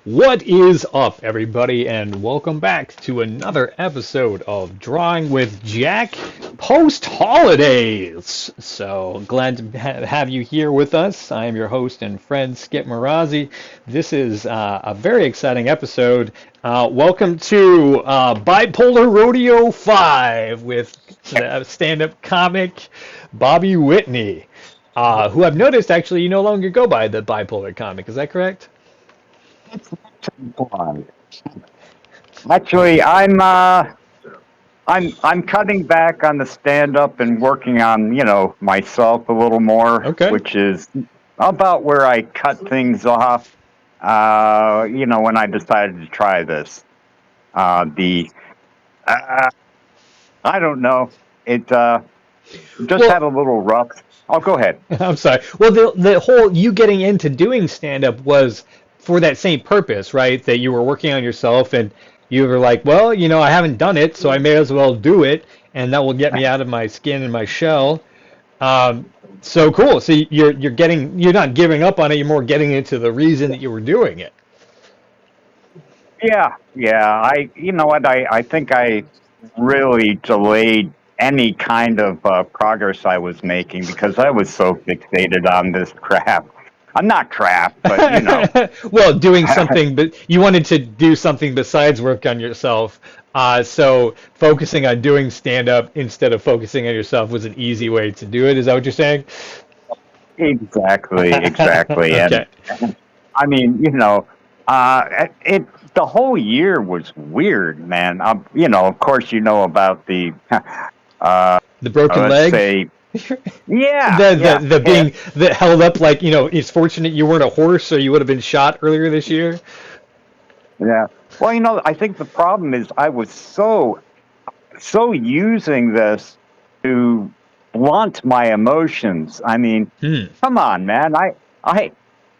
What is up, everybody, and welcome back to another episode of Drawing with Jack post holidays. So glad to have you here with us. I am your host and friend Skip Marazzi. This is a very exciting episode. Welcome to Bipolar Rodeo 5 with stand-up comic Bobbie Whitney, who I've noticed actually you no longer go by the Bipolar comic. Is that correct? Actually, I'm cutting back on the stand up and working on, myself a little more, Okay. which is about where I cut things off, when I decided to try this. The I don't know. It just Well, had a little rough. Oh, go ahead. I'm sorry. Well, the whole you getting into doing stand up was for that same purpose, right? That you were working on yourself and you were like, well, I haven't done it, so I may as well do it, and that will get me out of my skin and my shell. Um, so cool. So you're not giving up on it. You're more getting into the reason that you were doing it. Yeah. You know what? I think I really delayed any kind of progress I was making because I was so fixated on this crap. I'm not crap, but Well, doing something, but you wanted to do something besides work on yourself. So focusing on doing stand up instead of focusing on yourself was an easy way to do it. Is that what you're saying? exactly. And Okay. I mean, it the whole year was weird, man. Of course, about the The broken let's leg. say, yeah, The yeah. being that held up like, it's fortunate you weren't a horse or you would have been shot earlier this year. Yeah. Well, I think the problem is I was so using this to blunt my emotions. I mean, Hmm. come on, man. I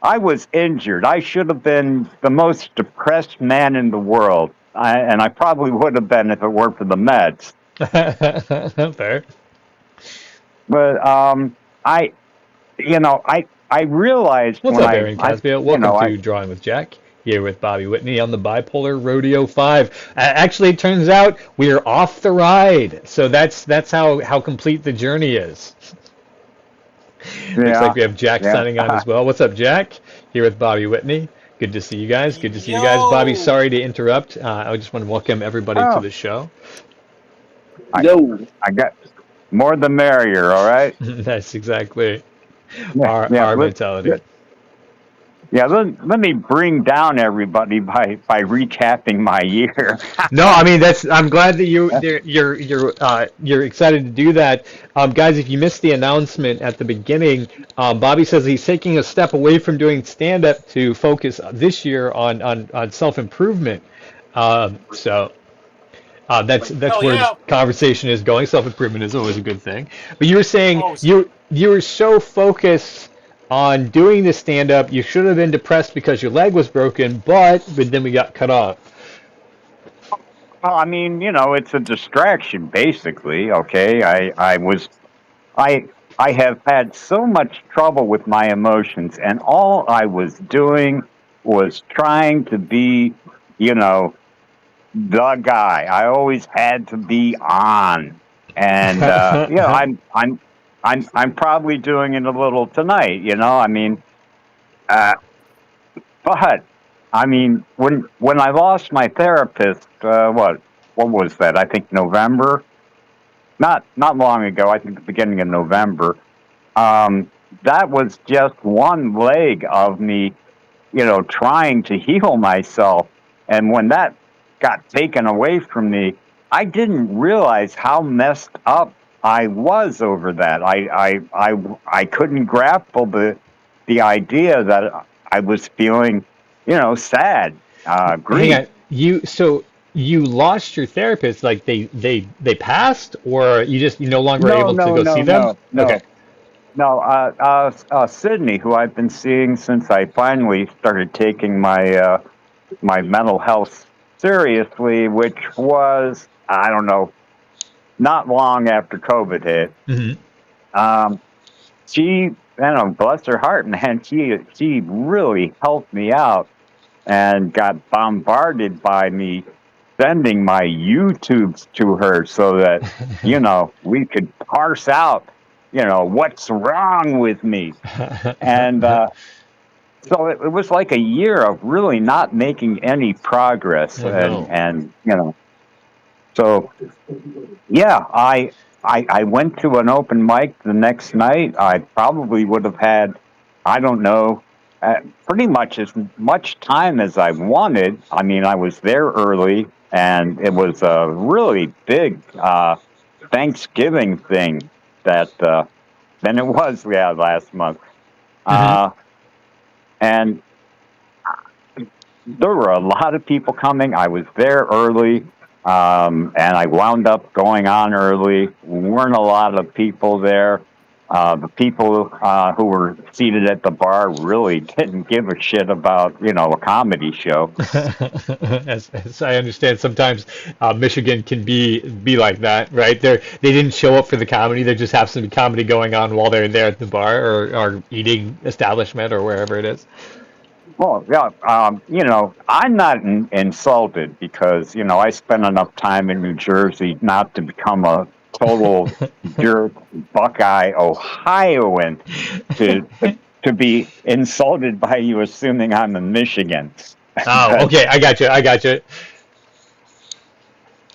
I was injured. I should have been the most depressed man in the world. And I probably would have been if it weren't for the meds. Fair. But I I realized What's when up, Aaron Casbia? Welcome I to Drawing with Jack, here with Bobbie Whitney on the Bipolar Rodeo 5. Actually, it turns out we're off the ride, so that's how complete the journey is. Looks like yeah we have Jack yeah. signing on as well. What's up, Jack? Here with Bobbie Whitney. Good to see you guys. Good to see you guys. Bobby, Yo, sorry to interrupt. I just want to welcome everybody to Oh, the show. I yo. I got more the merrier. All right. That's exactly Yeah yeah. our mentality. Yeah, let me bring down everybody by recapping my year. No, I mean that's. I'm glad that you're excited to do that, guys. If you missed the announcement at the beginning, Bobby says he's taking a step away from doing stand up to focus this year on self improvement. That's Hell where the yeah. conversation is going. Self improvement is always a good thing. But you were saying Oh, you were so focused on doing the stand up, you should have been depressed because your leg was broken, but then we got cut off. Well, I mean, it's a distraction basically. Okay, I I have had so much trouble with my emotions, and all I was doing was trying to be, you know, the guy. I always had to be on, and I'm probably doing it a little tonight. I mean, uh, but I mean, when I lost my therapist, what was that? I think November. Not long ago. I think the beginning of November. That was just one leg of me, trying to heal myself. And when that got taken away from me, I didn't realize how messed up I was over that. I couldn't grapple the idea that I was feeling, sad, Hang grief. on, you lost your therapist, like they passed, or you no longer No, able to no, go see no, them? no, Okay. no. No, Sydney, who I've been seeing since I finally started taking my mental health seriously, which was, I don't know, not long after COVID hit. Hmm. Um, she, bless her heart, man, she really helped me out. and got bombarded by me sending my YouTubes to her so that, we could parse out, what's wrong with me. And so it was like a year of really not making any progress. I know. And so, yeah, I went to an open mic the next night. I probably would have had, I don't know, pretty much as much time as I wanted. I mean, I was there early, and it was a really big Thanksgiving thing than it was last month. Hmm. And there were a lot of people coming. I was there early, and I wound up going on early. Weren't a lot of people there. The people who were seated at the bar really didn't give a shit about, a comedy show. As I understand, sometimes Michigan can be like that, right? They didn't show up for the comedy. There just happens to be comedy going on while they're there at the bar or eating establishment or wherever it is. Well, yeah, I'm not insulted because, I spent enough time in New Jersey not to become a total jerk Buckeye Ohioan to to be insulted by you assuming I'm a Michigan. Oh, But okay, I got you. I got you.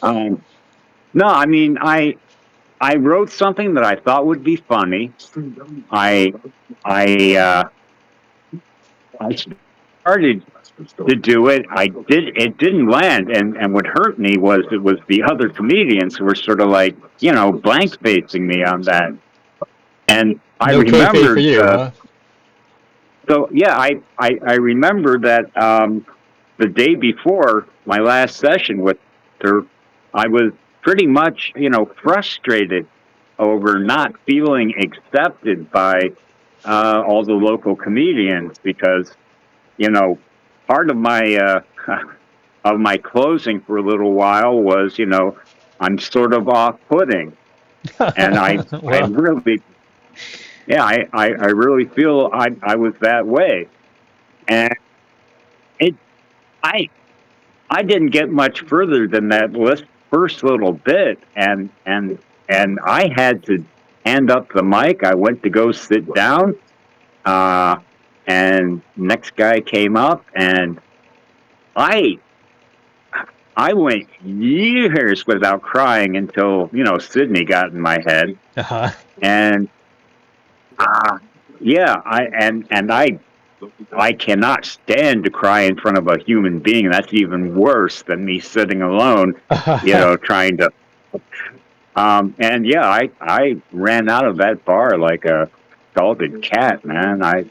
um, no, I mean, I wrote something that I thought would be funny. I I I started to do it. I did. It didn't land, and what hurt me was it was the other comedians who were sort of like, blank facing me on that. And I No kayfabe for remembered. you, huh? So yeah, I remember that the day before my last session with her, I was pretty much, frustrated over not feeling accepted by all the local comedians because, you know, part of my of my closing for a little while was, I'm sort of off-putting, and I Well, really, yeah, I really feel I was that way, and it I I didn't get much further than that first little bit, and I had to hand up the mic. I went to go sit down, uh, and next guy came up, and I I went years without crying until Sydney got in my head, uh-huh. and uh, yeah, I cannot stand to cry in front of a human being. That's even worse than me sitting alone, trying to. And yeah, I ran out of that bar like a scalded cat, man.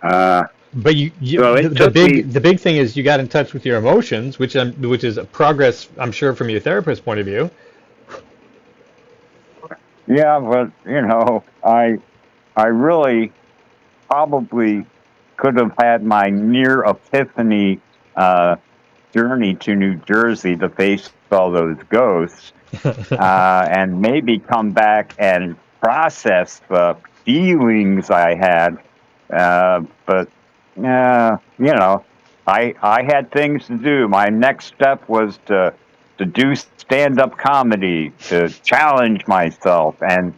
Uh, But you so it the took me. big thing is you got in touch with your emotions, which is a progress, I'm sure, from your therapist's point of view. Yeah, but I really probably could have had my near epiphany uh, journey to New Jersey to face all those ghosts, and maybe come back and process the feelings I had. But I had things to do. My next step was to do stand up comedy, to challenge myself, and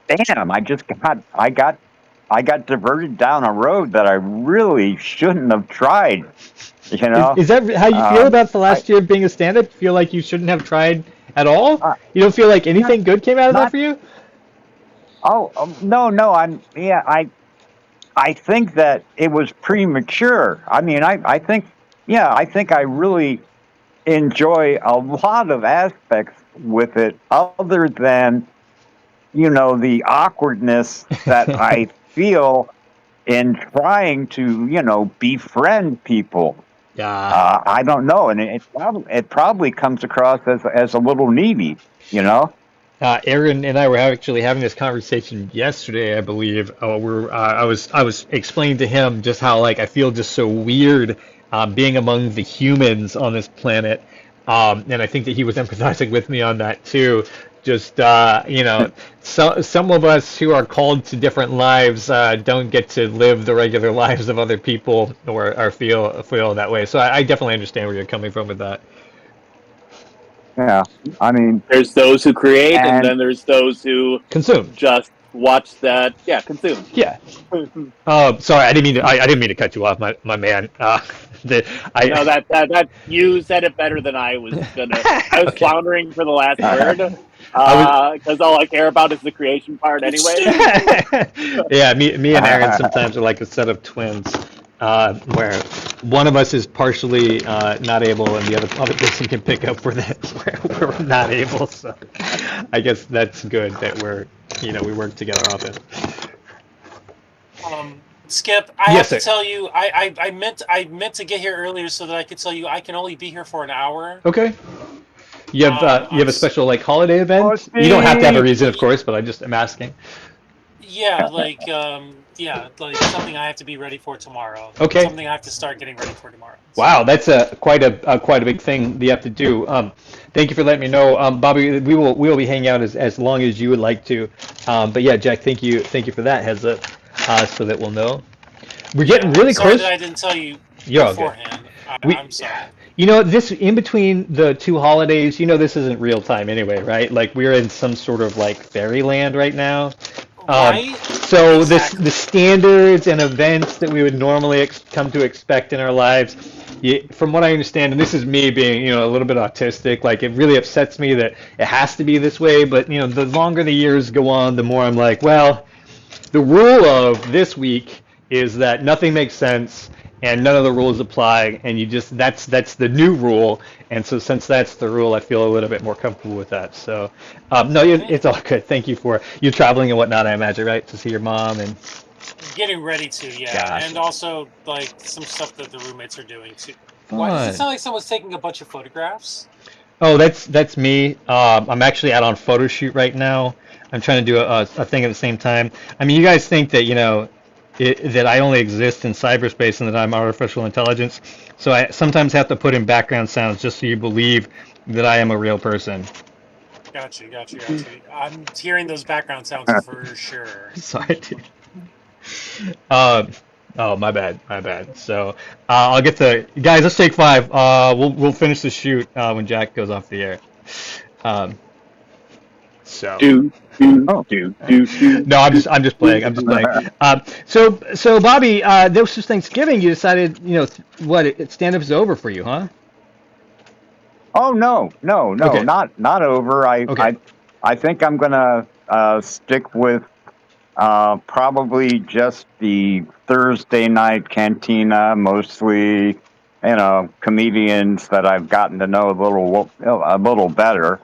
damn, I got diverted down a road that I really shouldn't have tried. You know, Is that how you feel um, about the I last year of being a stand-up? Feel like you shouldn't have tried at all? uh, You don't feel like not anything good came out of that not for you? no, no. I think that it was premature. I mean, I think I really enjoy a lot of aspects with it, other than the awkwardness that I feel in trying to befriend people. Yeah. I don't know, and it probably comes across as a little needy, you know. Aaron and I were actually having this conversation yesterday, I believe. I was explaining to him just how like I feel just so weird being among the humans on this planet, and I think that he was empathizing with me on that too. Just some of us who are called to different lives don't get to live the regular lives of other people or feel that way. So I definitely understand where you're coming from with that. Yeah, I mean, There's those who create, and and then there's those who Consume. just watch that. Yeah, consume. Yeah. Sorry, I didn't mean to cut you off, my man. No, that you said it better than I was gonna. I was Okay. floundering for the last word I because all I care about is the creation part anyway. Yeah, me and Aaron sometimes are like a set of twins, where one of us is partially not able, and the other person can pick up where we're not able. So I guess that's good that we work together often. Skip, I Yes, have to sir. tell you, I meant to get here earlier so that I could tell you I can only be here for an hour. Okay. You have a special like holiday event? You don't have to have a Steve. reason, of course, but I'm asking. Yeah, like something I have to be ready for tomorrow. Okay. Something I have to start getting ready for tomorrow. Wow, that's quite a big thing that you have to do. Thank you for letting me know, Bobby. We will be hanging out as long as you would like to. But yeah, Jack, thank you for that heads up, so that we'll know. We're getting really sorry close. that I didn't tell you You're all good. beforehand. We, I'm sorry. this in between the two holidays, this isn't real time anyway, right? Like we're in some sort of like fairyland right now. Right? So Exactly. the standards and events that we would normally come to expect in our lives, from what I understand, and this is me being, a little bit autistic, like it really upsets me that it has to be this way. But the longer the years go on, the more I'm like, well, the rule of this week is that nothing makes sense and none of the rules apply, and that's the new rule. And so since that's the rule, I feel a little bit more comfortable with that. So no, it's all good. Thank you for you traveling and whatnot, I imagine, right, to see your mom and Getting ready to, yeah. Gosh. And also like some stuff that the roommates are doing too. Fun. Why does it sound like someone's taking a bunch of photographs? Oh, that's me. I'm actually out on photo shoot right now. I'm trying to do a thing at the same time. I mean, you guys think that that I only exist in cyberspace and that I'm artificial intelligence. So I sometimes have to put in background sounds just so you believe that I am a real person. Got you. I'm hearing those background sounds for sure. Sorry, dude. Oh, my bad. So I'll get to guys. Let's take 5. We'll finish the shoot when Jack goes off the air. So. No, I'm just playing. So Bobby, this was Thanksgiving. You decided, stand-up is over for you, huh? Oh no, Okay. not over. Okay. I think I'm gonna stick with probably just the Thursday night cantina, mostly, comedians that I've gotten to know a little better,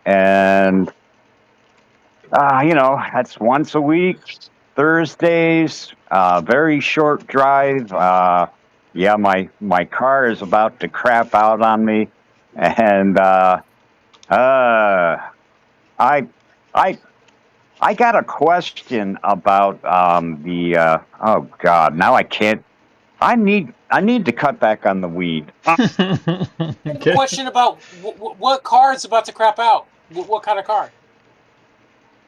and that's once a week, Thursdays. Very short drive. Yeah, my car is about to crap out on me, and I I got a question about the oh God, now I can't. I need to cut back on the weed. Okay. Question about what car is about to crap out? What kind of car?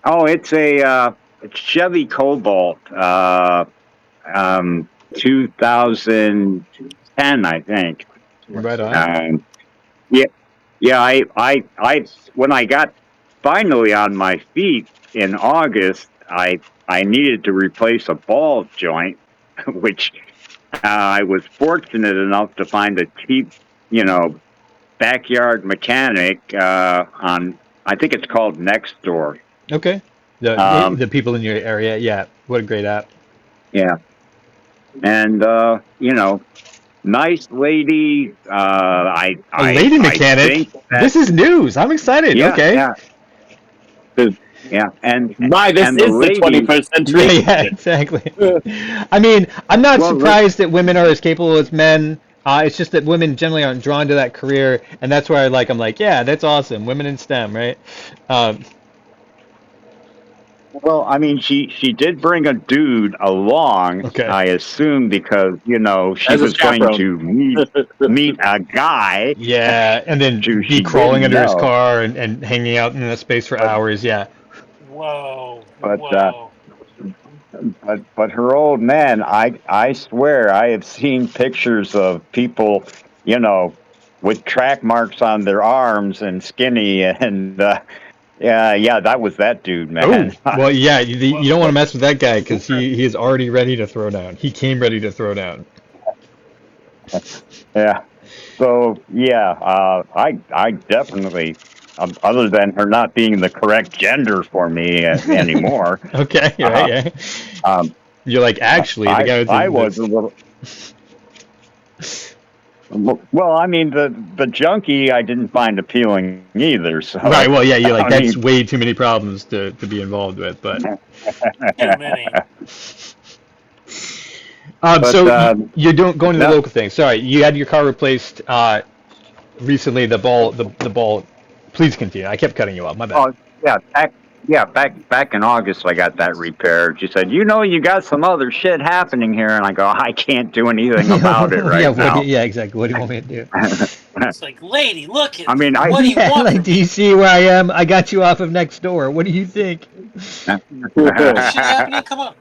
Oh, it's a Chevy Cobalt, 2010, I think. Right on. Yeah, yeah. I when I got finally on my feet in August, I needed to replace a ball joint, which I was fortunate enough to find a cheap, backyard mechanic on. I think it's called Nextdoor. Okay. The people in your area, yeah. What a great app. Yeah, and nice lady. A lady mechanic. This is news. I'm excited. Yeah, okay. yeah. Yeah, and this and is the lady, the 21st century. Yeah, exactly. I mean, I'm not surprised that women are as capable as men. It's just that women generally aren't drawn to that career, and that's where I'm like, yeah, that's awesome. Women in STEM, right? Well, I mean, she did bring a dude along. Okay. I assume because she As a was going chaperone. to meet a guy Yeah, and then who be she crawling didn't under his know. car and hanging out in a space for But hours. Yeah. Whoa, but whoa. but her old man, I swear I have seen pictures of people, with track marks on their arms and skinny and yeah, that was that dude, Oh, man. well, yeah, you don't want to Whoa. mess with that guy because he is already ready to throw down. He came ready to throw down. Yeah. So yeah, I definitely, other than her not being the correct gender for me anymore, Okay, right, uh, yeah. um, You're like, actually, the guy with I was a the little. Well, I mean, the junkie I didn't find appealing either. right, So well, yeah, you're like, I that's mean, way too many problems to be involved with, but Too many. but so you're going to the no, local thing. Sorry, you had your car replaced recently. The ball. Please continue. I kept cutting you off. My bad. oh back in August I got that repaired. She said, you got some other shit happening here, and I go, I can't do anything about it Yeah, right now. yeah, exactly. What do you want me to do? It's like, lady, look at I mean, what do you Yeah, want like, from do me? you see where I am? I got you off of next door. What do you think? This shit happening? Come on.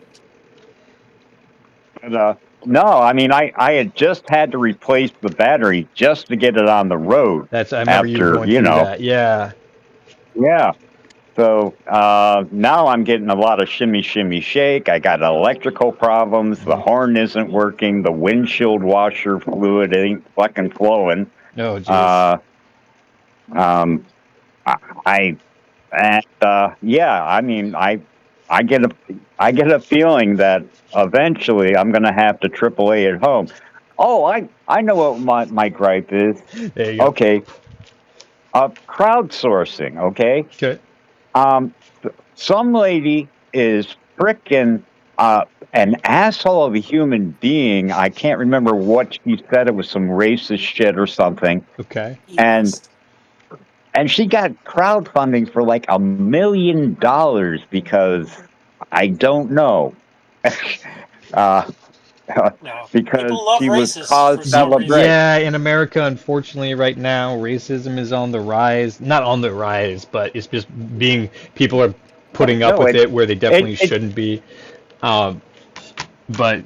But, no, I mean, I had just had to replace the battery just to get it on the road I remember you after, going through that. Yeah. yeah. So now I'm getting a lot of shimmy, shimmy, shake. I got electrical problems. The horn isn't working. The windshield washer fluid ain't fucking flowing. Oh, jeez. Uh, um, I and yeah, I mean, I get a feeling that eventually I'm going to have to AAA at home. Oh, I know what my gripe is. There you go. Okay, crowdsourcing. Okay, Okay. um, some lady is frickin' an asshole of a human being. I can't remember what she said. It was some racist shit or something, Okay. and Yes. she got crowdfunding for like $1 million because I don't know. uh, No. because People love she was racists cause for some reason. celebrate. Yeah, in America, unfortunately, right now, racism is on the rise. Not on the rise, but it's just people are putting up No, with it where they definitely it shouldn't be. Um, but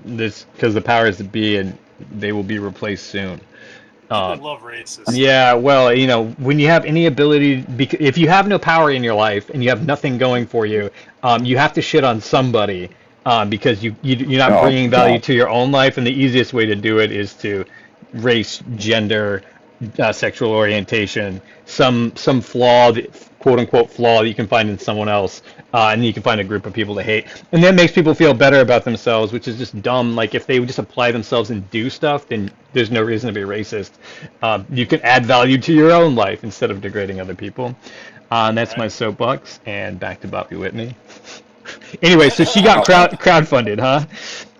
this, because the powers that be, and they will be replaced soon. People Um, love racists. yeah, well, when you have any ability, if you have no power in your life and you have nothing going for you, you have to shit on somebody because you're not no bringing value no to your own life, and the easiest way to do it is to race, gender, sexual orientation, some flawed, quote unquote flaw that you can find in someone else, and you can find a group of people to hate, and that makes people feel better about themselves, which is just dumb. Like if they would just apply themselves and do stuff, then there's no reason to be racist. You can add value to your own life instead of degrading other people. And that's my Right. soapbox. And back to Bobbie Whitney. Anyway, so she got crowdfunded, huh?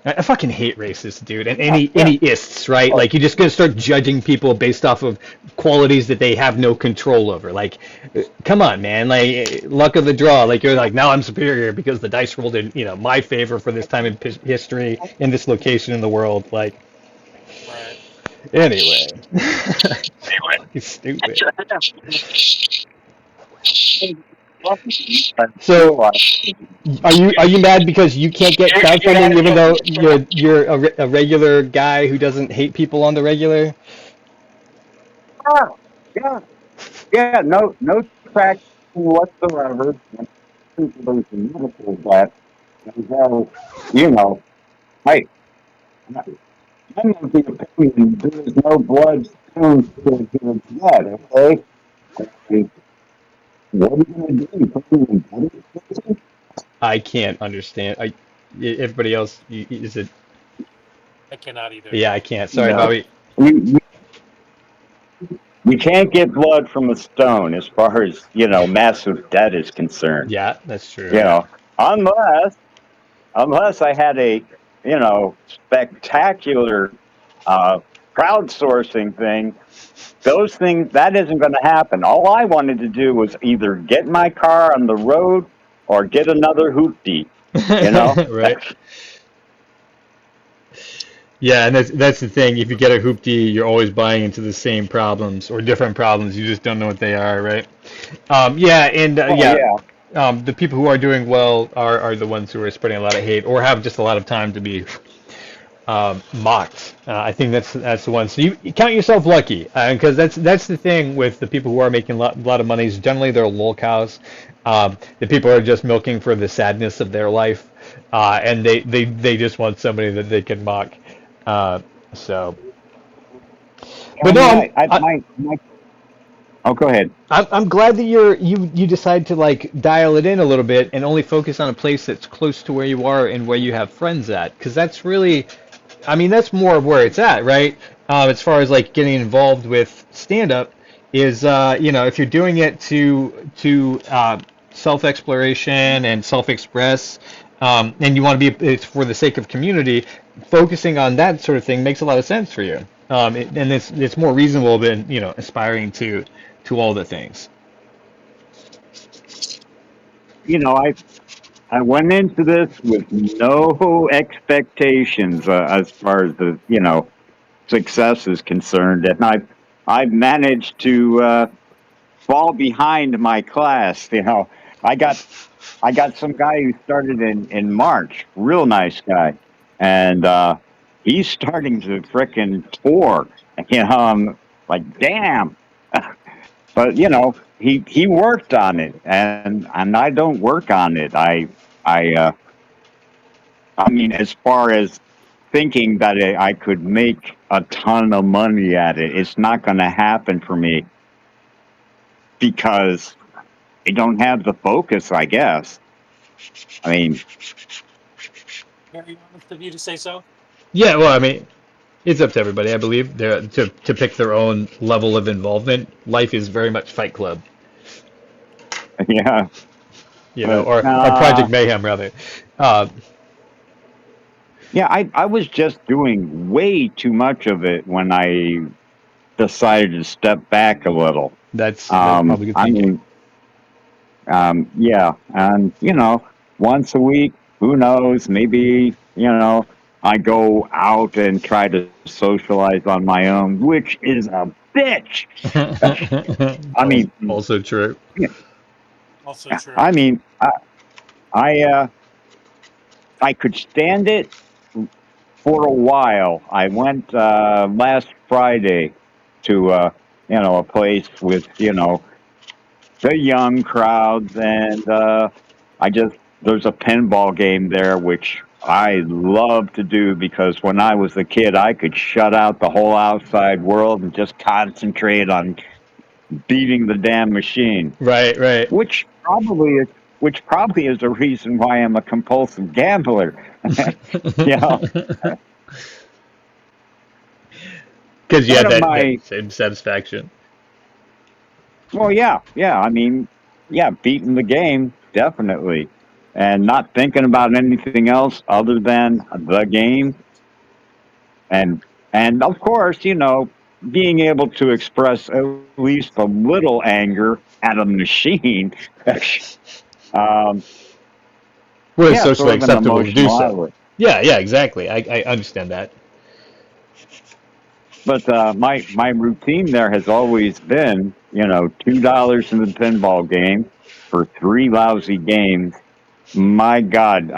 I fucking hate racists, dude, and yeah any ists, right? oh, Like you're just gonna start judging people based off of qualities that they have no control over. Like, come on, man. Like luck of the draw. Like you're like now I'm superior because the dice rolled in, my favor for this time in history in this location in the world. Like, Right. anyway, it's stupid. So, are you mad because you can't get crowdfunding even though you're a regular guy who doesn't hate people on the regular? yeah yeah no traction whatsoever. There's medical that you know I I'm of the opinion there is no blood stones to his blood. Okay, and what are you going to do? Put him in blood? I can't understand. Everybody else, is it? I cannot either. Yeah, I can't. Sorry, No, Bobby. you, you can't get blood from a stone as far as massive debt is concerned. Yeah, that's true. You Yeah. know, unless I had a spectacular uh, crowdsourcing thing. Those things that isn't going to happen. All I wanted to do was either get my car on the road or get another hoopty, you know? Right. Yeah, and that's the thing. If you get a hoopty, you're always buying into the same problems or different problems. You just don't know what they are, right? Yeah, and Oh, yeah, yeah. the people who are doing well are the ones who are spreading a lot of hate or have just a lot of time to be mocked. I think that's the one. So you count yourself lucky, because that's the thing with the people who are making a lot of money is generally they're lolcows. The people are just milking for the sadness of their life, and they just want somebody that they can mock. Uh, so, I but no, mean, my oh, go ahead. I'm glad that you decide to like dial it in a little bit and only focus on a place that's close to where you are and where you have friends at, because that's really, I mean, that's more of where it's at, right? As far as like getting involved with stand up is, if you're doing it to self exploration and self express, and you want to be it's for the sake of community, focusing on that sort of thing makes a lot of sense for you. And it's more reasonable than aspiring to all the things. You know, I went into this with no expectations as far as the success is concerned, and I've managed to fall behind my class. I got I got some guy who started in March, real nice guy, and he's starting to frickin' tour. I'm like, damn. But he worked on it, and I don't work on it. I I mean, as far as thinking that I could make a ton of money at it, it's not going to happen for me because I don't have the focus, I guess. I mean, Very honest of you to say so. Yeah, well, I mean, it's up to everybody, I believe, to pick their own level of involvement. Life is very much Fight Club, yeah, but or Project Mayhem rather. Uh, yeah, I was just doing way too much of it when I decided to step back a little. that's probably good I thinking. mean, yeah, and once a week, who knows? Maybe I go out and try to socialize on my own, which is a bitch. I Also, mean, also true. Also true. I mean, I I could stand it for a while. I went last Friday to a place with the young crowds, and I just there's a pinball game there which I love to do because when I was a kid I could shut out the whole outside world and just concentrate on beating the damn machine, Right, right. which probably is the reason why I'm a compulsive gambler. you know, Because you one had of that my same satisfaction. well, yeah. I mean, yeah, beating the game definitely, and not thinking about anything else other than the game, and and of course, being able to express at least a little anger at a machine. um, Well, it's yeah, socially sort of an acceptable to do emotional so. outlet. Yeah, yeah, exactly. I understand that. But my routine there has always been, $2 in the pinball game for three lousy games. My God,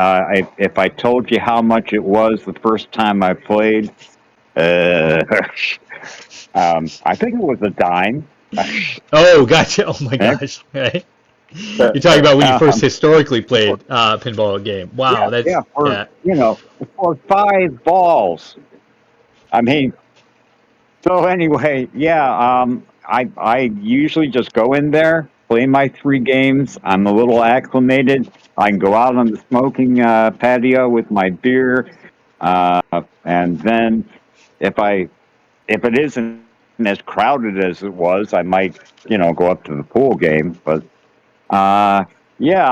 if I told you how much it was the first time I played, uh, I think it was a dime. Oh, gotcha. Oh my gosh. Right. You're talking about when you first um, historically played pinball game. Wow, yeah, that's yeah, yeah. for five balls. I mean, so anyway, yeah, I usually just go in there, play my three games. I'm a little acclimated. I can go out on the smoking patio with my beer, uh, and then if I if it isn't as crowded as it was, I might go up to the pool game. But uh, yeah,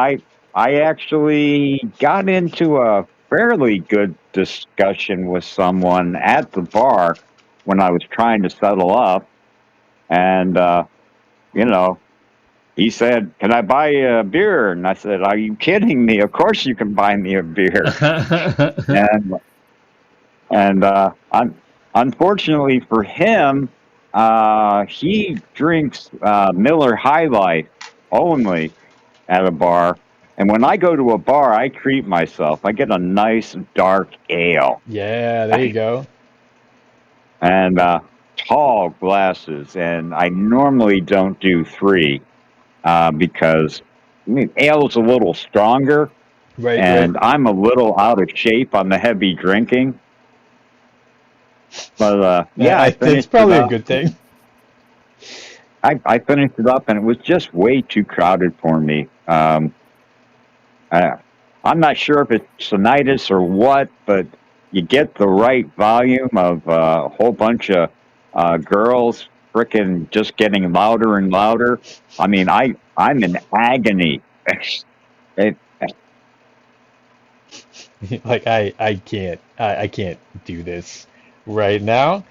I actually got into a fairly good discussion with someone at the bar when I was trying to settle up, and you know, he said, "Can I buy you a beer?" And I said, "Are you kidding me? Of course you can buy me a beer." and unfortunately for him, he drinks Miller High Life only at a bar. And when I go to a bar, I treat myself. I get a nice dark ale. Yeah, there you go. And tall glasses. And I normally don't do 3 because ale's a little stronger. Right, And right. I'm a little out of shape on the heavy drinking. But I It's finished probably it a up. good thing. I finished it up, and it was just way too crowded for me. I'm not sure if it's tinnitus or what, but you get the right volume of a whole bunch of girls frickin' just getting louder and louder. I mean, I'm in agony. It, Like I can't do this right now.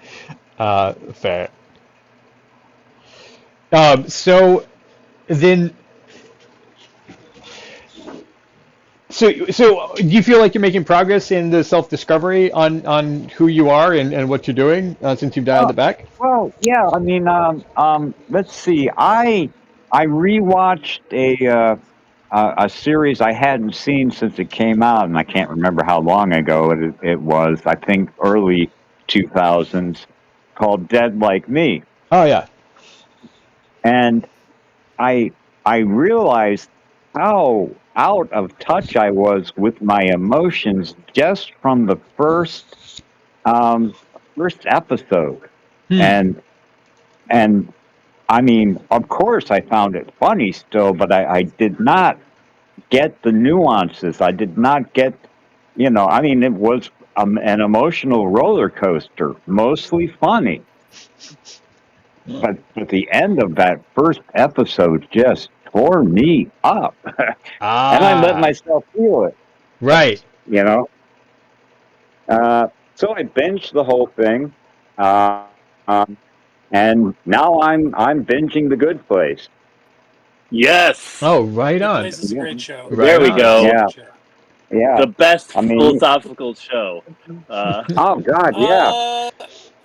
Fair. So then, so do you feel like you're making progress in the self-discovery on who you are and what you're doing since you've dialed it back? well, yeah. I mean, let's see. I rewatched a series I hadn't seen since it came out, and I can't remember how long ago it was. I think early 2000s, called Dead Like Me, Oh yeah. and I I realized how out of touch I was with my emotions just from the um, first episode, Hmm. and and I mean, of course, I found it funny still, but I did not get the nuances. I did not get, I mean, it was an emotional roller coaster, mostly funny. But the end of that first episode just tore me up. And I let Ah, myself feel it, right. you know? So I binged the whole thing. Uh, um, and now I'm binging The Good Place. Yes. Oh, right Good on. Place is a Yeah. great show. Right There we Good on. Place is a go. Yeah. great show. Yeah. The best I mean, philosophical show. oh God, yeah. Uh,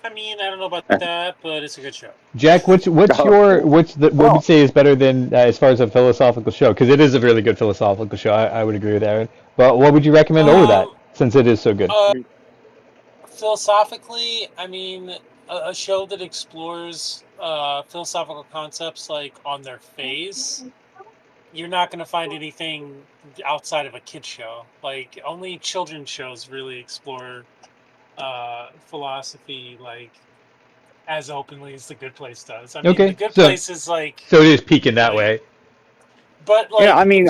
I mean, I don't know about that, but it's a good show. Jack, what's your what's the what would you Well, say is better than as far as a philosophical show? Because it is a really good philosophical show. I would agree with Aaron. But what would you recommend over that Um, since it is so good? uh, Philosophically, I mean, a show that explores philosophical concepts like on their face, you're not going to find anything outside of a kid show. Like only children's shows really explore philosophy like as openly as The Good Place does. I mean, The Okay, Good so Place is like so it is peaking that like, way, but yeah. I like mean,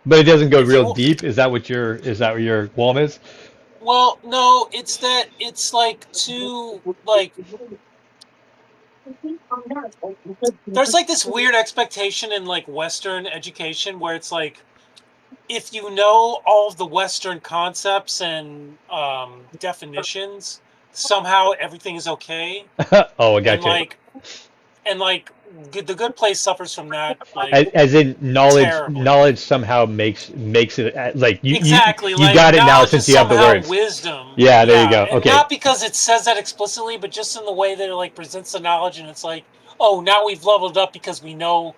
but it doesn't go if real you deep. Is that what your qualm is? well, no, it's that it's like too like there's like this weird expectation in like Western education where it's like if you know all of the Western concepts and definitions, somehow everything is okay. Oh, I And gotcha. like The Good Place suffers from that like As in terribly. knowledge somehow makes it like Exactly, you like got it now knowledge is since you have the somehow words. wisdom. Yeah, there you Yeah, go. and Okay. not because it says that explicitly, but just in the way that it like presents the knowledge, and it's like, oh, now we've leveled up because we know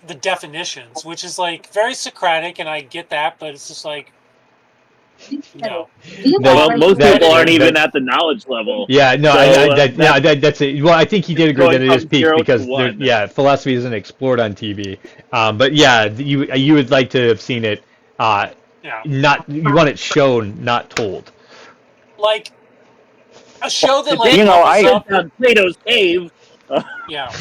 the definitions, which is like very Socratic, and I get that, but it's just like no. well, That most But people that aren't anyway, even that at the knowledge level. Yeah, no, So yeah, that's it. Well, I think he did agree that going it is from peak 0 to because there, 1. yeah, philosophy isn't explored on TV. But yeah, you would like to have seen it, yeah, not you want it shown, not told. like a show that like Today, levels I went up. down Plato's cave. Yeah,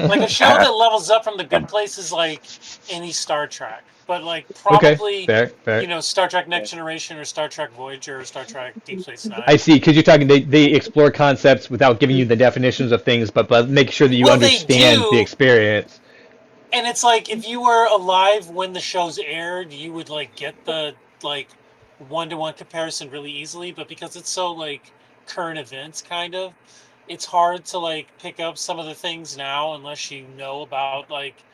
like a show that levels up from The Good Place is like any Star Trek, but like Okay, probably fair, fair. Star Trek Next Generation or Star Trek Voyager or Star Trek Deep Space I Nine. see, because you're talking they explore concepts without giving you the definitions of things, but making sure that you Well, they understand the do, experience. and it's like if you were alive when the shows aired, you would like get the like one-to-one comparison really easily. But because it's so like current events, kind of, it's hard to like pick up some of the things now unless you know about like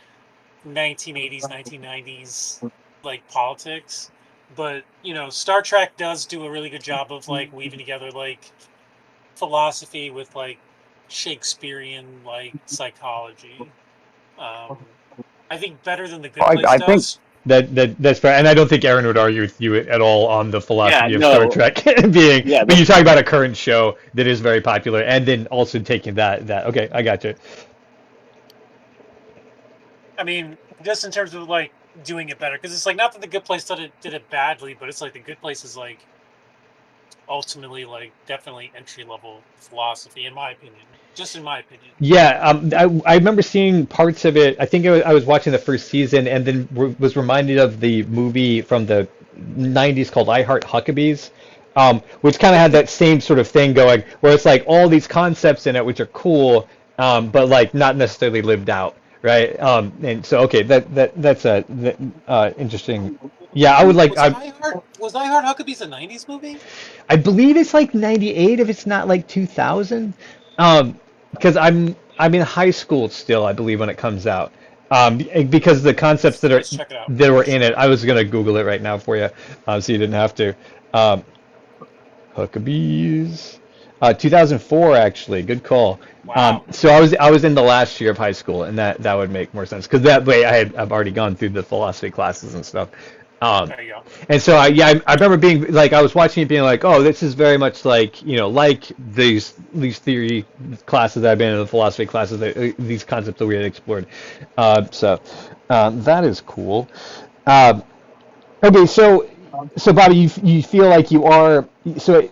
1980s, 1990s like politics, but Star Trek does do a really good job of like weaving together like philosophy with like Shakespearean like psychology. I think better than The Good Place I think does. That's fair, and I don't think Aaron would argue with you at all on the philosophy of Star no. Trek being. Yeah, But you talk about a current show that is very popular, and then also taking that. Okay, I got you. I mean, just in terms of like doing it better, because it's like not that The Good Place did it badly, but it's like The Good Place is like ultimately like definitely entry level philosophy, in my opinion. Just in my opinion. Yeah, I remember seeing parts of it. I think I was watching the first season, and then was reminded of the movie from the '90s called I Heart Huckabees, which kind of had that same sort of thing going, where it's like all these concepts in it which are cool, but like not necessarily lived out, right? And so okay, that's interesting. Yeah, I would like. Was I Heart Huckabees a '90s movie? I believe it's like '98 if it's not like 2000. Because I'm in high school still, I believe, when it comes out. Because the concepts that were in it, I was gonna Google it right now for you, so you didn't have to. Huckabees, 2004 actually. Good call. Wow. So I was in the last year of high school, and that would make more sense because that way I've already gone through the philosophy classes and stuff. There you go. And so I remember being like, I was watching it being like, oh, this is very much like, like these theory classes that I've been in, the philosophy classes, these concepts that we had explored. So that is cool. Okay, so Bobbie, you feel like you are, so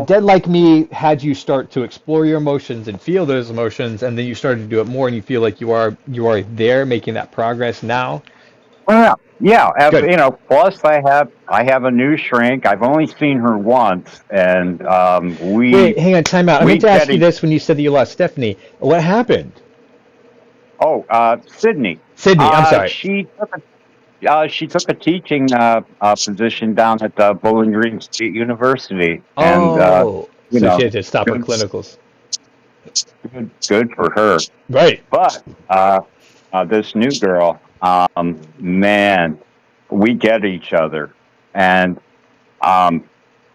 Dead Like Me had you start to explore your emotions and feel those emotions, and then you started to do it more, and you feel like you are there making that progress now. Well, yeah, Good. plus I have a new shrink. I've only seen her once, and Wait, hang on, time out. I we meant to ask get you this when you said that you lost Stephanie. What happened? Sydney. Sydney, I'm sorry. She took a teaching position down at Bowling Green State University, Oh, and so she had to stop her clinicals. good for her. Right. But this new girl, man, we get each other, and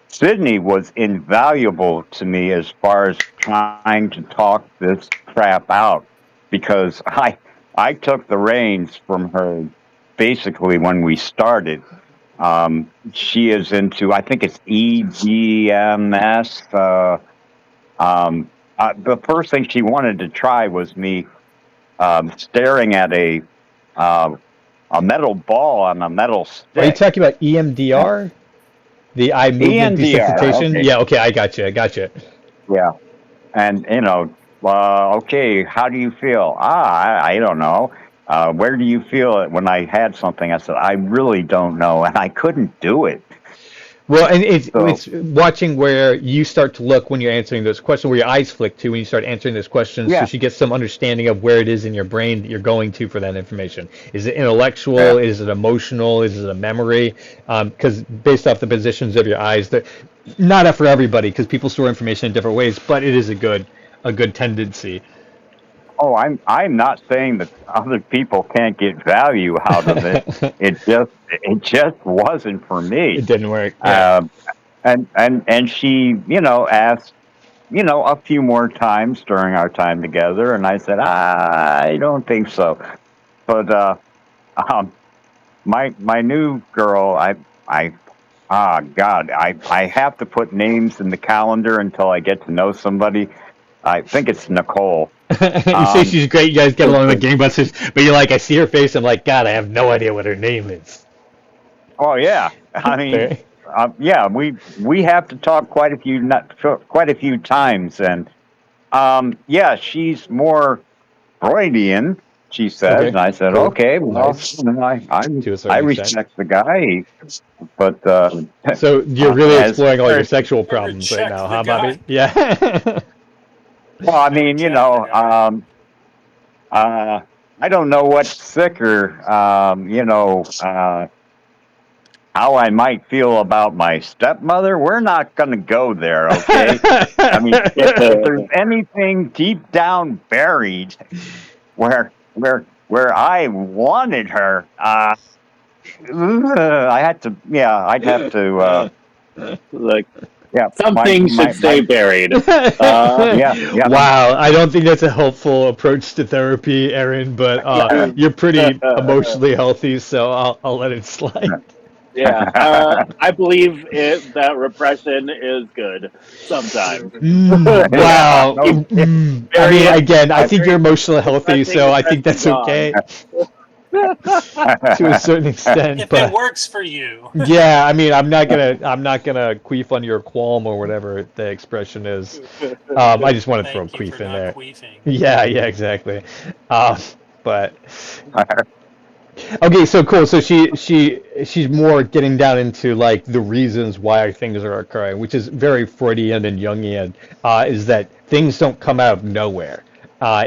Sydney was invaluable to me as far as trying to talk this crap out, because I took the reins from her basically when we started. She is into, I think it's EGMS. The first thing she wanted to try was me staring at a metal ball on a metal stick. Are you talking about EMDR? The eye movement desensitization? Okay. Yeah, okay, I got you. Yeah. And, okay, how do you feel? I don't know. Where do you feel it? When I had something, I said, I really don't know, and I couldn't do it. Well, and it's watching where you start to look when you're answering those questions, where your eyes flick to when you start answering those questions, Yeah. so she gets some understanding of where it is in your brain that you're going to for that information. Is it intellectual? Yeah. Is it emotional? Is it a memory? Because based off the positions of your eyes, that not for everybody, because people store information in different ways, but it is a good tendency. Oh, I'm not saying that other people can't get value out of it. It just wasn't for me. It didn't work. Yeah. And she, asked, a few more times during our time together, and I said, I don't think so. But my new girl, God, I have to put names in the calendar until I get to know somebody. I think it's Nicole. You say she's great, you guys get along like gangbusters, but you're like, I see her face, I'm like, God, I have no idea what her name is. Oh yeah, I mean, yeah, we have to talk quite a few times, and yeah, she's more Freudian, she says, Okay, and I said, cool. okay, well, Nice. I respect the guy, but so you're really exploring all your her- sexual problems right Reject now, the huh, guy. Bobby? Yeah. well, I mean, I don't know what's sicker, how I might feel about my stepmother. We're not going to go there, okay? I mean, if there's anything deep down buried where where I wanted her. I had to. Yeah, I'd have to. Like, Yeah, some things should stay buried. Yeah. Wow, I don't think that's a helpful approach to therapy, Aaron, but you're pretty emotionally healthy, so I'll let it slide. Yeah, I believe that repression is good sometimes. Wow. I mean, again, I think you're Very emotionally healthy, so I think that's depressing okay to a certain extent. If it But works for you. yeah, I mean, I'm not gonna queef on your qualm or whatever the expression is. I just want to throw Thank you queef for in not there. queefing. Yeah, exactly. But okay, so cool. So she's more getting down into like the reasons why things are occurring, which is very Freudian and Jungian. Is that things don't come out of nowhere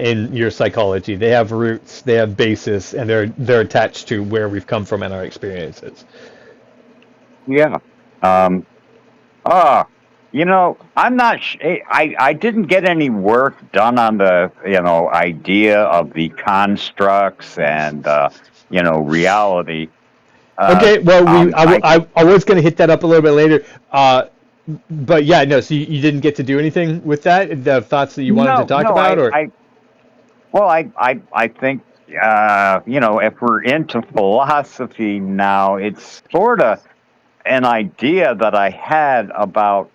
in your psychology. They have roots, they have basis, and they're attached to where we've come from and our experiences. Yeah. Um, I'm not. I didn't get any work done on the idea of the constructs and reality. Okay, well, I I was going to hit that up a little bit later. But yeah, no, so you didn't get to do anything with that? The thoughts that you wanted to no talk no about, or? I think if we're into philosophy now, it's sort of an idea that I had about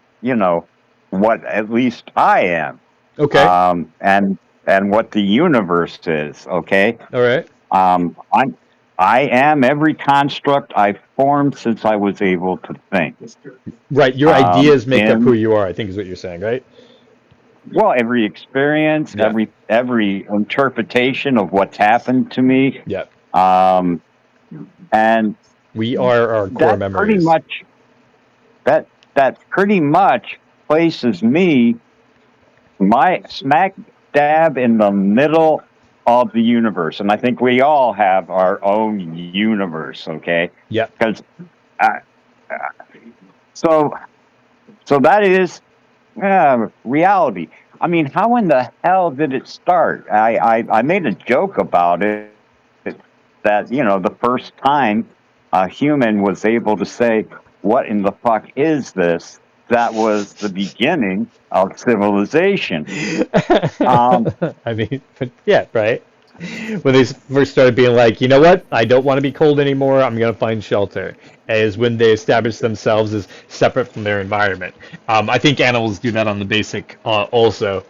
what at least I am, Okay, and what the universe is. Okay, all right. I'm I am every construct I've formed since I was able to think. Right, your ideas make up who In you are, I think is what you're saying, right? Well, every experience, Yeah, every interpretation of what's happened to me, yeah. um, and We are our core that pretty memories. much that that pretty much places me my smack dab in the middle of the universe, and I think we all have our own universe. Okay, Yeah. because uh, so that is reality. I mean, how in the hell did it start? I made a joke about it that the first time a human was able to say, "What in the fuck is this?" That was the beginning of civilization. Um, I mean, but yeah, right. When they first started being like, you know what, I don't want to be cold anymore, I'm going to find shelter, is when they established themselves as separate from their environment. I think animals do that on the basic also.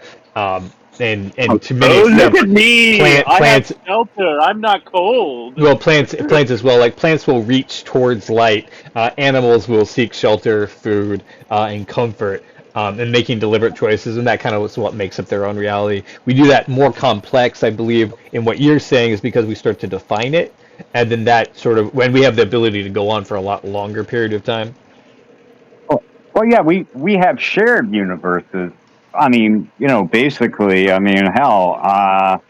And to many Oh, look extent, at me! I have plants, shelter. I'm not cold. well, plants as well. Like plants will reach towards light. Animals will seek shelter, food, and comfort, and making deliberate choices, and that kind of is what makes up their own reality. We do that more complex, I believe, in what you're saying is because we start to define it, and then that sort of when we have the ability to go on for a lot longer period of time. well, yeah, we have shared universes. I mean, basically, I mean, hell,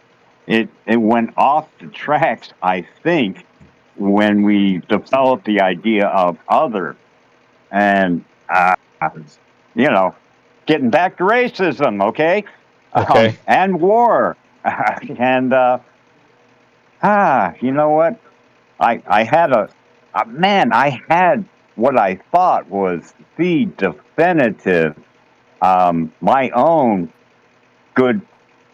it went off the tracks, I think, when we developed the idea of other. And you know, getting back to racism, okay, Okay. and war, and you know what? I had man. I had what I thought was the definitive, my own good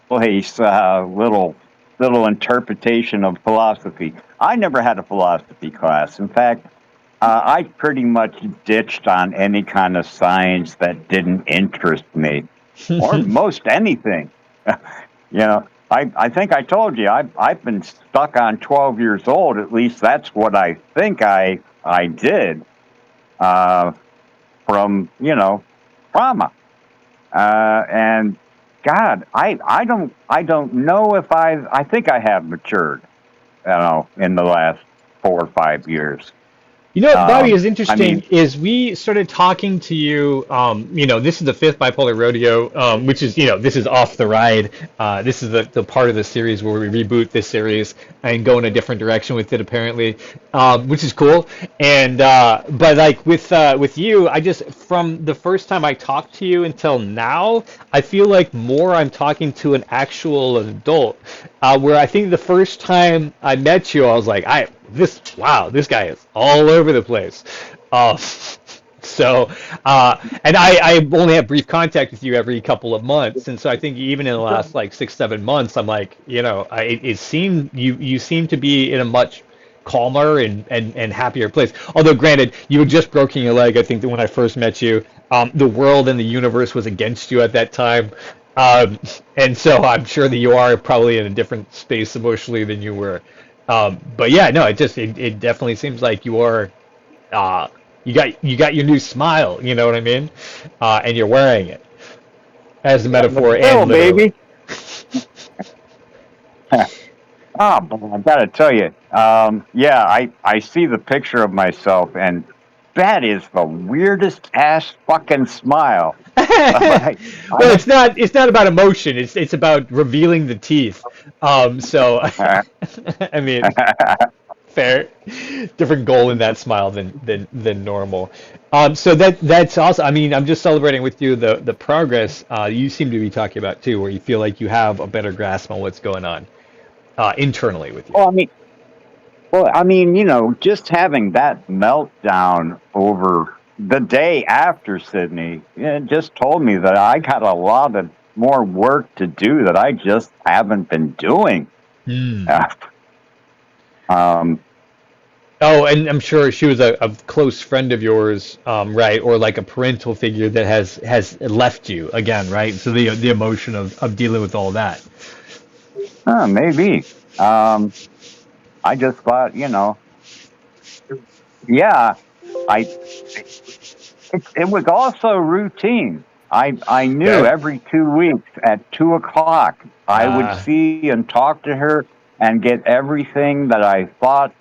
place, little interpretation of philosophy. I never had a philosophy class. In fact, I pretty much ditched on any kind of science that didn't interest me, or most anything. I think I told you I've been stuck on 12 years old. At least that's what I think I did, uh, from trauma. And God, I don't know if I think I have matured, in the last 4 or 5 years. You know what, Bobby, is I interesting mean, is we started talking to you. This is the fifth bipolar rodeo, which is, this is off the ride. This is the part of the series where we reboot this series and go in a different direction with it, apparently, which is cool. And but like with you, I just from the first time I talked to you until now, I feel like more I'm talking to an actual adult. Where I think the first time I met you, I was like, this guy is all over the place. Uh, and I only have brief contact with you every couple of months, and so I think even in the last like 6, 7 months, I'm like, it seemed you seem to be in a much calmer and happier place. Although, granted, you had just broken your leg. I think that when I first met you, the world and the universe was against you at that time. And so I'm sure that you are probably in a different space emotionally than you were. But yeah, no, it definitely seems like you are you got your new smile, you know what I mean? And you're wearing it as a metaphor still, and literally. baby. I gotta tell you, yeah, I see the picture of myself, and that is the weirdest ass fucking smile. I, Well, it's not about emotion. It's about revealing the teeth. So I mean, fair, different goal in that smile than normal. So that's awesome. I mean, I'm just celebrating with you the progress you seem to be talking about too, where you feel like you have a better grasp on what's going on internally with you. well, I mean, just having that meltdown over the day after Sydney, it just told me that I got a lot of more work to do that I just haven't been doing. Hmm. Um, Oh, and I'm sure she was a close friend of yours, right? Or like a parental figure that has left you again, right? So the emotion of dealing with all that. maybe. I just thought, yeah, I it was also routine. I knew Okay. every 2 weeks at 2 o'clock I would Uh, see and talk to her and get everything that I thought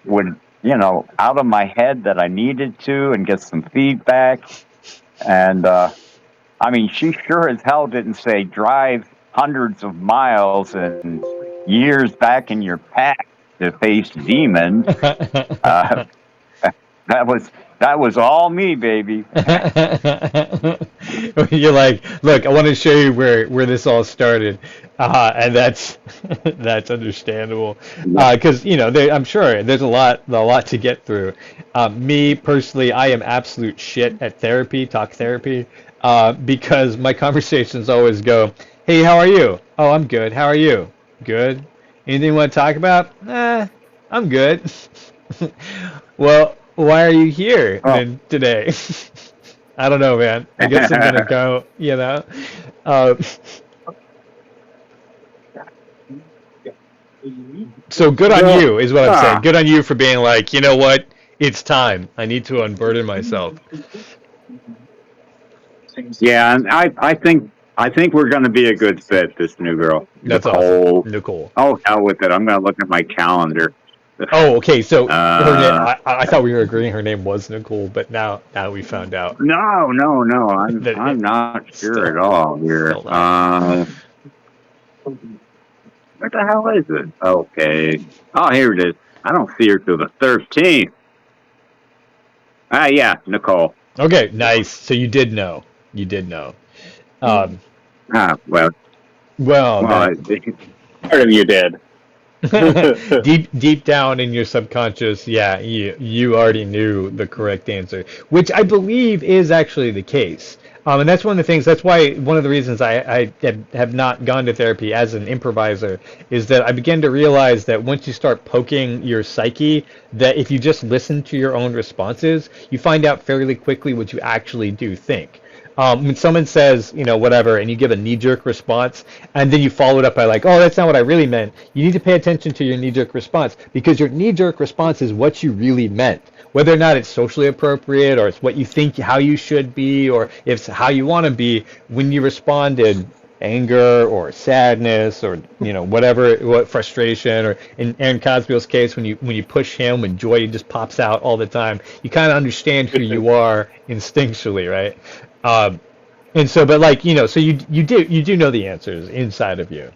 would, out of my head that I needed to and get some feedback. And I mean, she sure as hell didn't say drive hundreds of miles and years back in your past to face demons. Uh, that was all me, baby. You're like, look, I want to show you where this all started, and that's that's understandable, because I'm sure there's a lot to get through. Me personally, I am absolute shit at talk therapy, because my conversations always go, "Hey, how are you? Oh, I'm good. How are you? Good. Anything you want to talk about? I'm good." Well, why are you here Oh, then today? I don't know, man. I guess I'm gonna go, Uh, so good on well, you is what I'm saying. ah, Good on you for being like, you know what? It's time. I need to unburden myself. yeah, and I think we're going to be a good fit. This new girl, That's awesome. Nicole. Nicole. Oh, hell with it. I'm going to look at my calendar. Oh, okay. So her name, Uh, I thought we were agreeing her name was Nicole, but now we found out no. that I'm not sure at still all here. still not. What the hell is it? Okay. Oh, here it is. I don't see her till the 13th. Yeah, Nicole. Okay, nice. So you did know. You did know. Um, Well, well, well, then Part of you did. deep down in your subconscious, yeah, you already knew the correct answer, which I believe is actually the case. And that's one of the things. That's why one of the reasons I have not gone to therapy as an improviser is that I began to realize that once you start poking your psyche, that if you just listen to your own responses, you find out fairly quickly what you actually do think. When someone says, whatever, and you give a knee-jerk response, and then you follow it up by like, oh, that's not what I really meant. You need to pay attention to your knee-jerk response because your knee-jerk response is what you really meant. Whether or not it's socially appropriate or it's what you think how you should be or if it's how you want to be, when you responded, anger or sadness or whatever, what frustration, or in Aaron Cosbill's case, when you push him, when joy just pops out all the time, you kind of understand who you are instinctually, right? And so, but like so you do know the answers inside of you.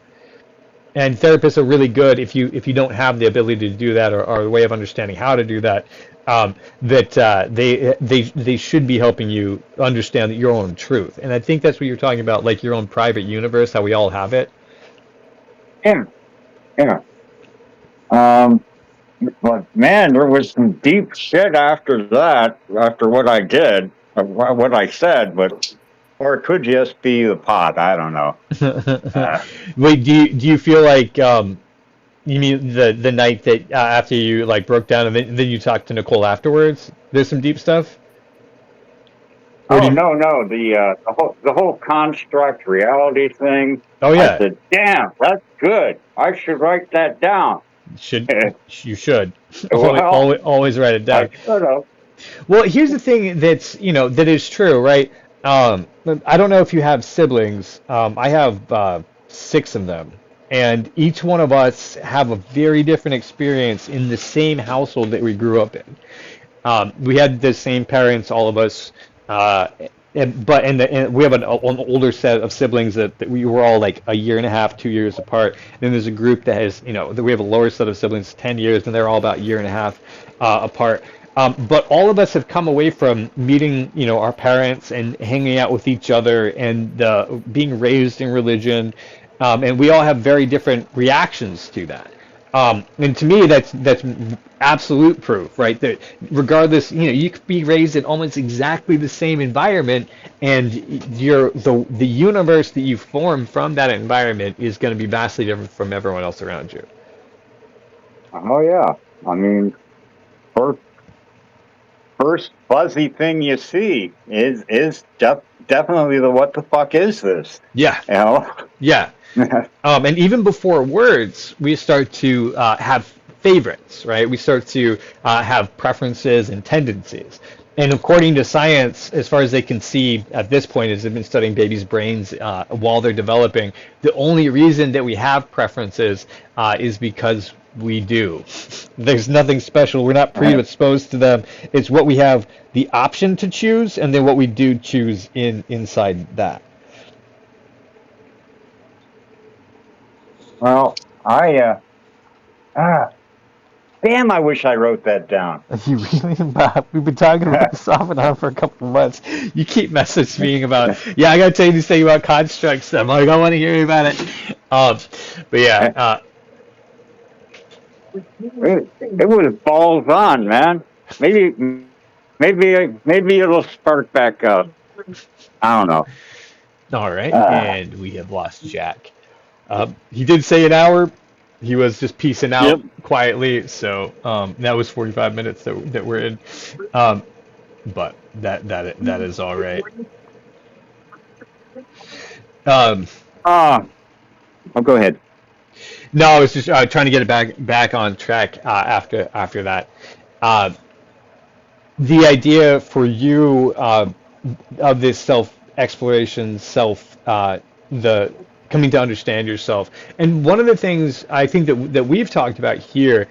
And therapists are really good if you don't have the ability to do that, or a way of understanding how to do that. They should be helping you understand your own truth. And I think that's what you're talking about, like your own private universe, how we all have it. Yeah, yeah. But man, there was some deep shit after that, after what I did, what I said, or it could just be the pot. I don't know. Wait, do you feel like you mean the night that after you like broke down and then you talked to Nicole afterwards? There's some deep stuff. Or Oh no, the whole construct reality thing. Oh I yeah, said, damn, that's good. I should write that down. you should Well, always write it I down. should have. Well, here's the thing that is true, right? I don't know if you have siblings. I have six of them, and each one of us have a very different experience in the same household that we grew up in. We had the same parents, all of us, and we have an older set of siblings that we were all like a year and a half, 2 years apart. Then there's a group that has, that we have a lower set of siblings, 10 years, and they're all about a year and a half apart. But all of us have come away from meeting, our parents and hanging out with each other and being raised in religion, and we all have very different reactions to that. And to me, that's absolute proof, right? That regardless, you could be raised in almost exactly the same environment, and the universe that you form from that environment is going to be vastly different from everyone else around you. Oh yeah. I mean, first, first fuzzy thing you see is definitely the what the fuck is this? Yeah, You know? yeah. And even before words, we start to have favorites, right? We start to have preferences and tendencies. And according to science, as far as they can see at this point, as they've been studying babies' brains while they're developing, the only reason that we have preferences is because we do. There's nothing special. We're not predisposed to them. It's what we have the option to choose, and then what we do choose inside that. Well, damn, I wish I wrote that down. You really, Bob? We've been talking about this off and on for a couple of months. You keep messaging me about, yeah, I gotta tell you this thing about constructs. I'm like, I want to hear about it. But yeah, It was balls on, man. Maybe it'll spark back up. I don't know. all right. And we have lost Jack. He did say an hour. He was just peacing out Yep. quietly. So that was 45 minutes that we're in. But that is all right. Um, Oh, go ahead. no, I was just trying to get it back on track after that. Uh, the idea for you of this self exploration, the coming to understand yourself, and one of the things I think that we've talked about here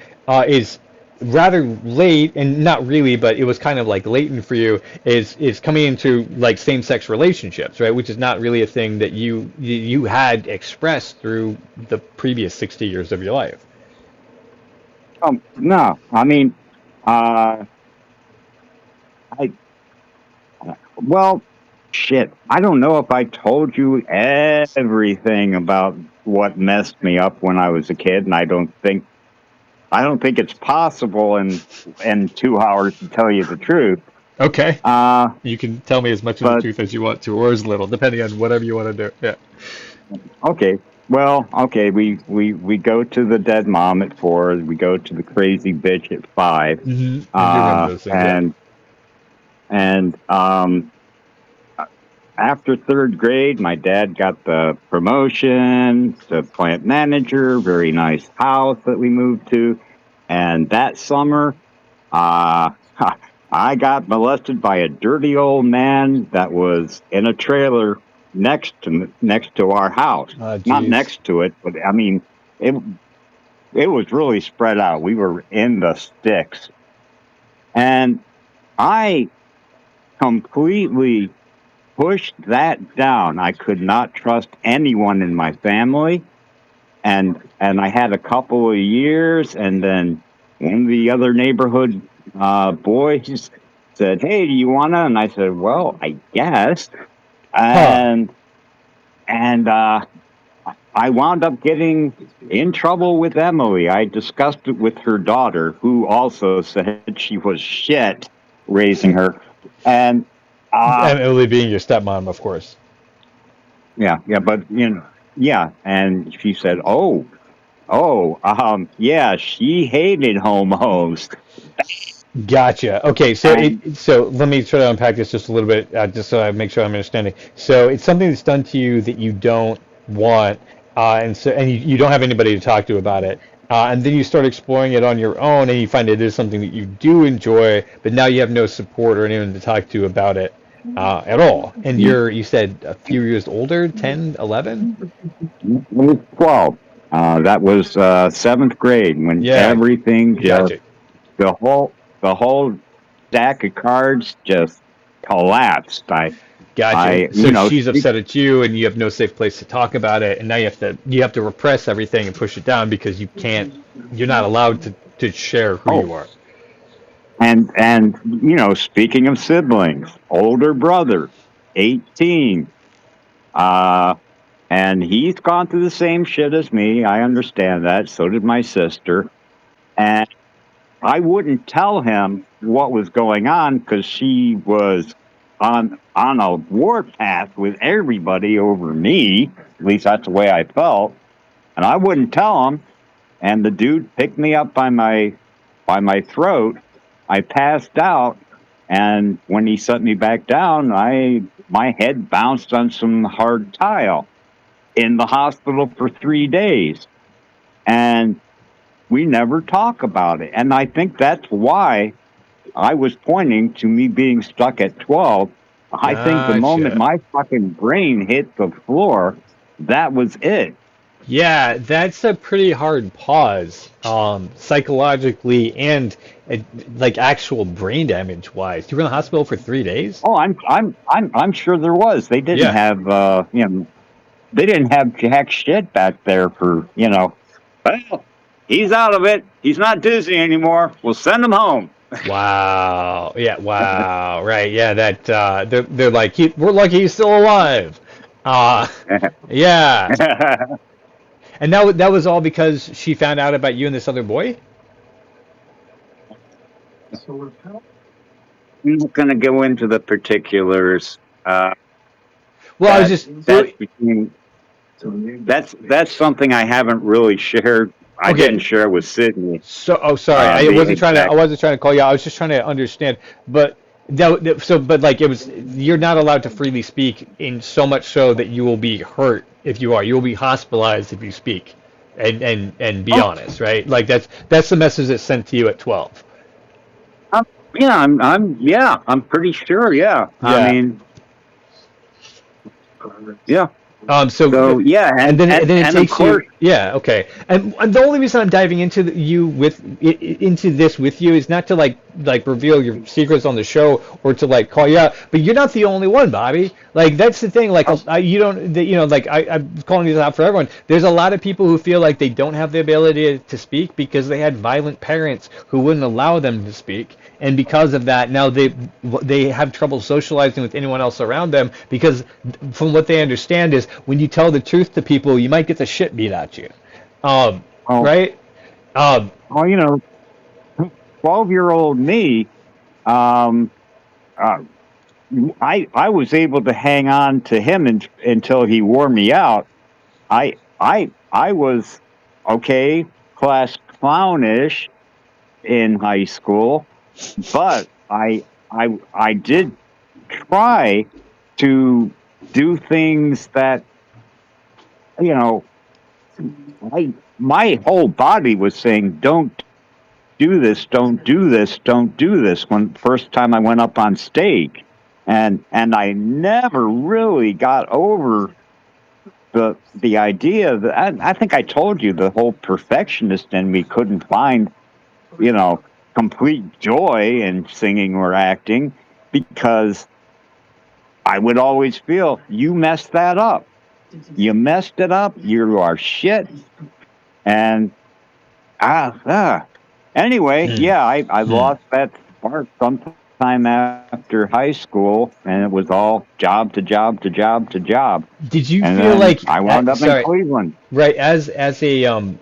is rather late, and not really, but it was kind of like latent for you, is coming into like same-sex relationships, right? Which is not really a thing that you had expressed through the previous 60 years of your life. No, I mean, I well, shit. I don't know if I told you everything about what messed me up when I was a kid, and I don't think it's possible in 2 hours to tell you the truth. Okay. Uh, You can tell me as much of the but truth as you want to, or as little, depending on whatever you want to do. Yeah. okay. Well, okay. We go to the dead mom at 4. We go to the crazy bitch at 5. Mm-hmm. I do remember those things. Yeah. And after 3rd grade, my dad got the promotion to plant manager. Very nice house that we moved to. And that summer, uh, I got molested by a dirty old man that was in a trailer next to our house. Not Geez. next to it, but I mean, it was really spread out. We were in the sticks, and I completely pushed that down. I could not trust anyone in my family, and I had a couple of years, and then one of the other neighborhood boys said, "Hey, do you wanna?" And I said, "Well, I guess." And I wound up getting in trouble with Emily. I discussed it with her daughter, who also said she was shit raising her. And Emily being your stepmom, of course. yeah, but yeah. And she said, yeah, she hated homos. Gotcha. Okay, so so let me try to unpack this just a little bit, just so I make sure I'm understanding. So it's something that's done to you that you don't want, and you don't have anybody to talk to about it, and then you start exploring it on your own, and you find it is something that you do enjoy, but now you have no support or anyone to talk to about it at all. And you said a few years older, 10, 11? I was 12. That was 7th grade when everything just Gotcha. the whole stack of cards just collapsed. Gotcha. So she's upset at you, and you have no safe place to talk about it, and now you have to repress everything and push it down because you're not allowed to share who you are. And speaking of siblings, older brother, 18, and he's gone through the same shit as me. I understand that. So did my sister, and I wouldn't tell him what was going on because she was on a warpath with everybody over me. At least that's the way I felt. And I wouldn't tell him. And the dude picked me up by my throat. I passed out. And when he set me back down, my head bounced on some hard tile in the hospital for 3 days. And we never talk about it. And I think that's why I was pointing to me being stuck at 12. I think the moment my fucking brain hit the floor, that was it. Yeah, that's a pretty hard pause, psychologically and like actual brain damage wise. You were in the hospital for 3 days? Oh, I'm sure there was. They didn't have they didn't have jack shit back there for well, he's out of it. He's not dizzy anymore. We'll send him home. Wow. Yeah. Wow. Right. Yeah. That they're like we're lucky he's still alive. Yeah. And that was all because she found out about you and this other boy. I'm not going to go into the particulars. Well, I was just that's something I haven't really shared. I didn't share with Sydney. So, sorry, I wasn't trying to call you out. I was just trying to understand. But but like it was, you're not allowed to freely speak, in so much so that you will be hurt if you are. You will be hospitalized if you speak, and be honest, right? Like that's the message that's sent to you at 12. I'm pretty sure. Yeah. I mean, yeah. So yeah, and then it takes you. Yeah, okay. And the only reason I'm diving into into this with you is not to like reveal your secrets on the show or to like call you out, but you're not the only one, Bobbie. Like that's the thing. Like I'm calling this out for everyone. There's a lot of people who feel like they don't have the ability to speak because they had violent parents who wouldn't allow them to speak. And because of that, now they have trouble socializing with anyone else around them because, from what they understand, is when you tell the truth to people, you might get the shit beat out you, right? 12-year-old me, I was able to hang on to him until he wore me out. I was class clownish in high school. But I did try to do things that, my whole body was saying, don't do this, don't do this, don't do this, when first time I went up on stage. and I never really got over the idea that I think I told you the whole perfectionist in me couldn't find, complete joy in singing or acting because I would always feel you messed that up. You messed it up. You are shit. And anyway, yeah, I lost that spark sometime after high school, and it was all job to job to job to job. Did you And feel then like I wound up in Cleveland? right as a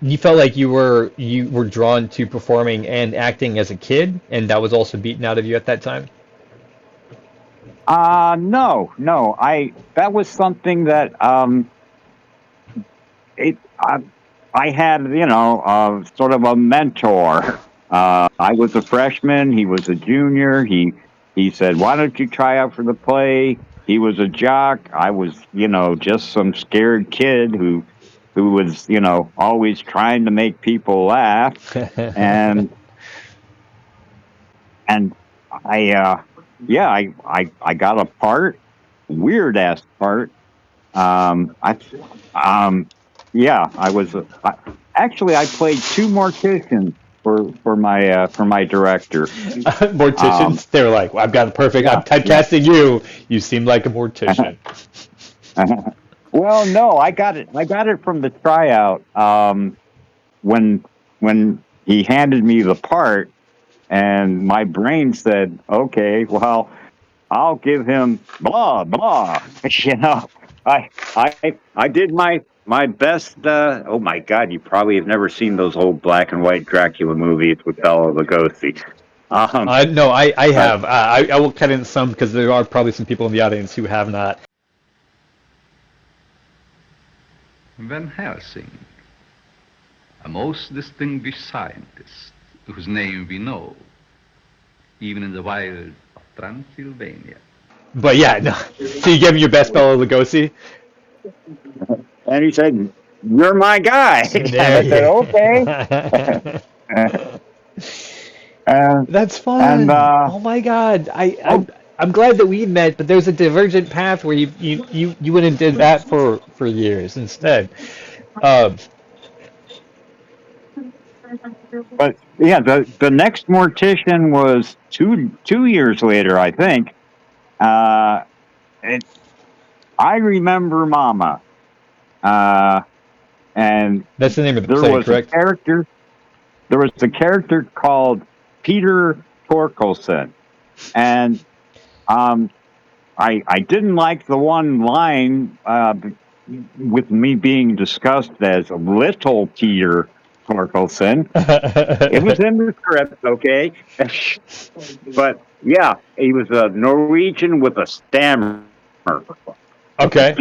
you felt like you were drawn to performing and acting as a kid, and that was also beaten out of you at that time? No. That was something that I had, sort of a mentor. I was a freshman. He was a junior. He said, "Why don't you try out for the play?" He was a jock. I was, just some scared kid who was, always trying to make people laugh. And I got a part, weird ass part. Actually, I played 2 morticians for my director. Morticians? They were like, well, I've got the perfect. I'm typecasting you. You seem like a mortician. Well, no, I got it from the tryout. When he handed me the part, and my brain said, "Okay, well, I'll give him blah blah." I did my best. Oh my God, you probably have never seen those old black and white Dracula movies with Bela Lugosi. No, I have. I will cut in some because there are probably some people in the audience who have not. Van Helsing, a most distinguished scientist whose name we know, even in the wild of Transylvania. But yeah, no. So you gave me your best Bela Lugosi? And he said, "You're my guy." And I said, "Okay." That's fun. And, oh my God, I'm glad that we met, but there's a divergent path where you went and did that for years instead. But yeah, the next mortician was two years later, I think. I remember Mama, and that's the name of the play, correct? There was a character called Peter Torkelson, and I didn't like the one line with me being discussed as Little Peter Torkelson. It was in the script, okay? But yeah, he was a Norwegian with a stammer. Okay.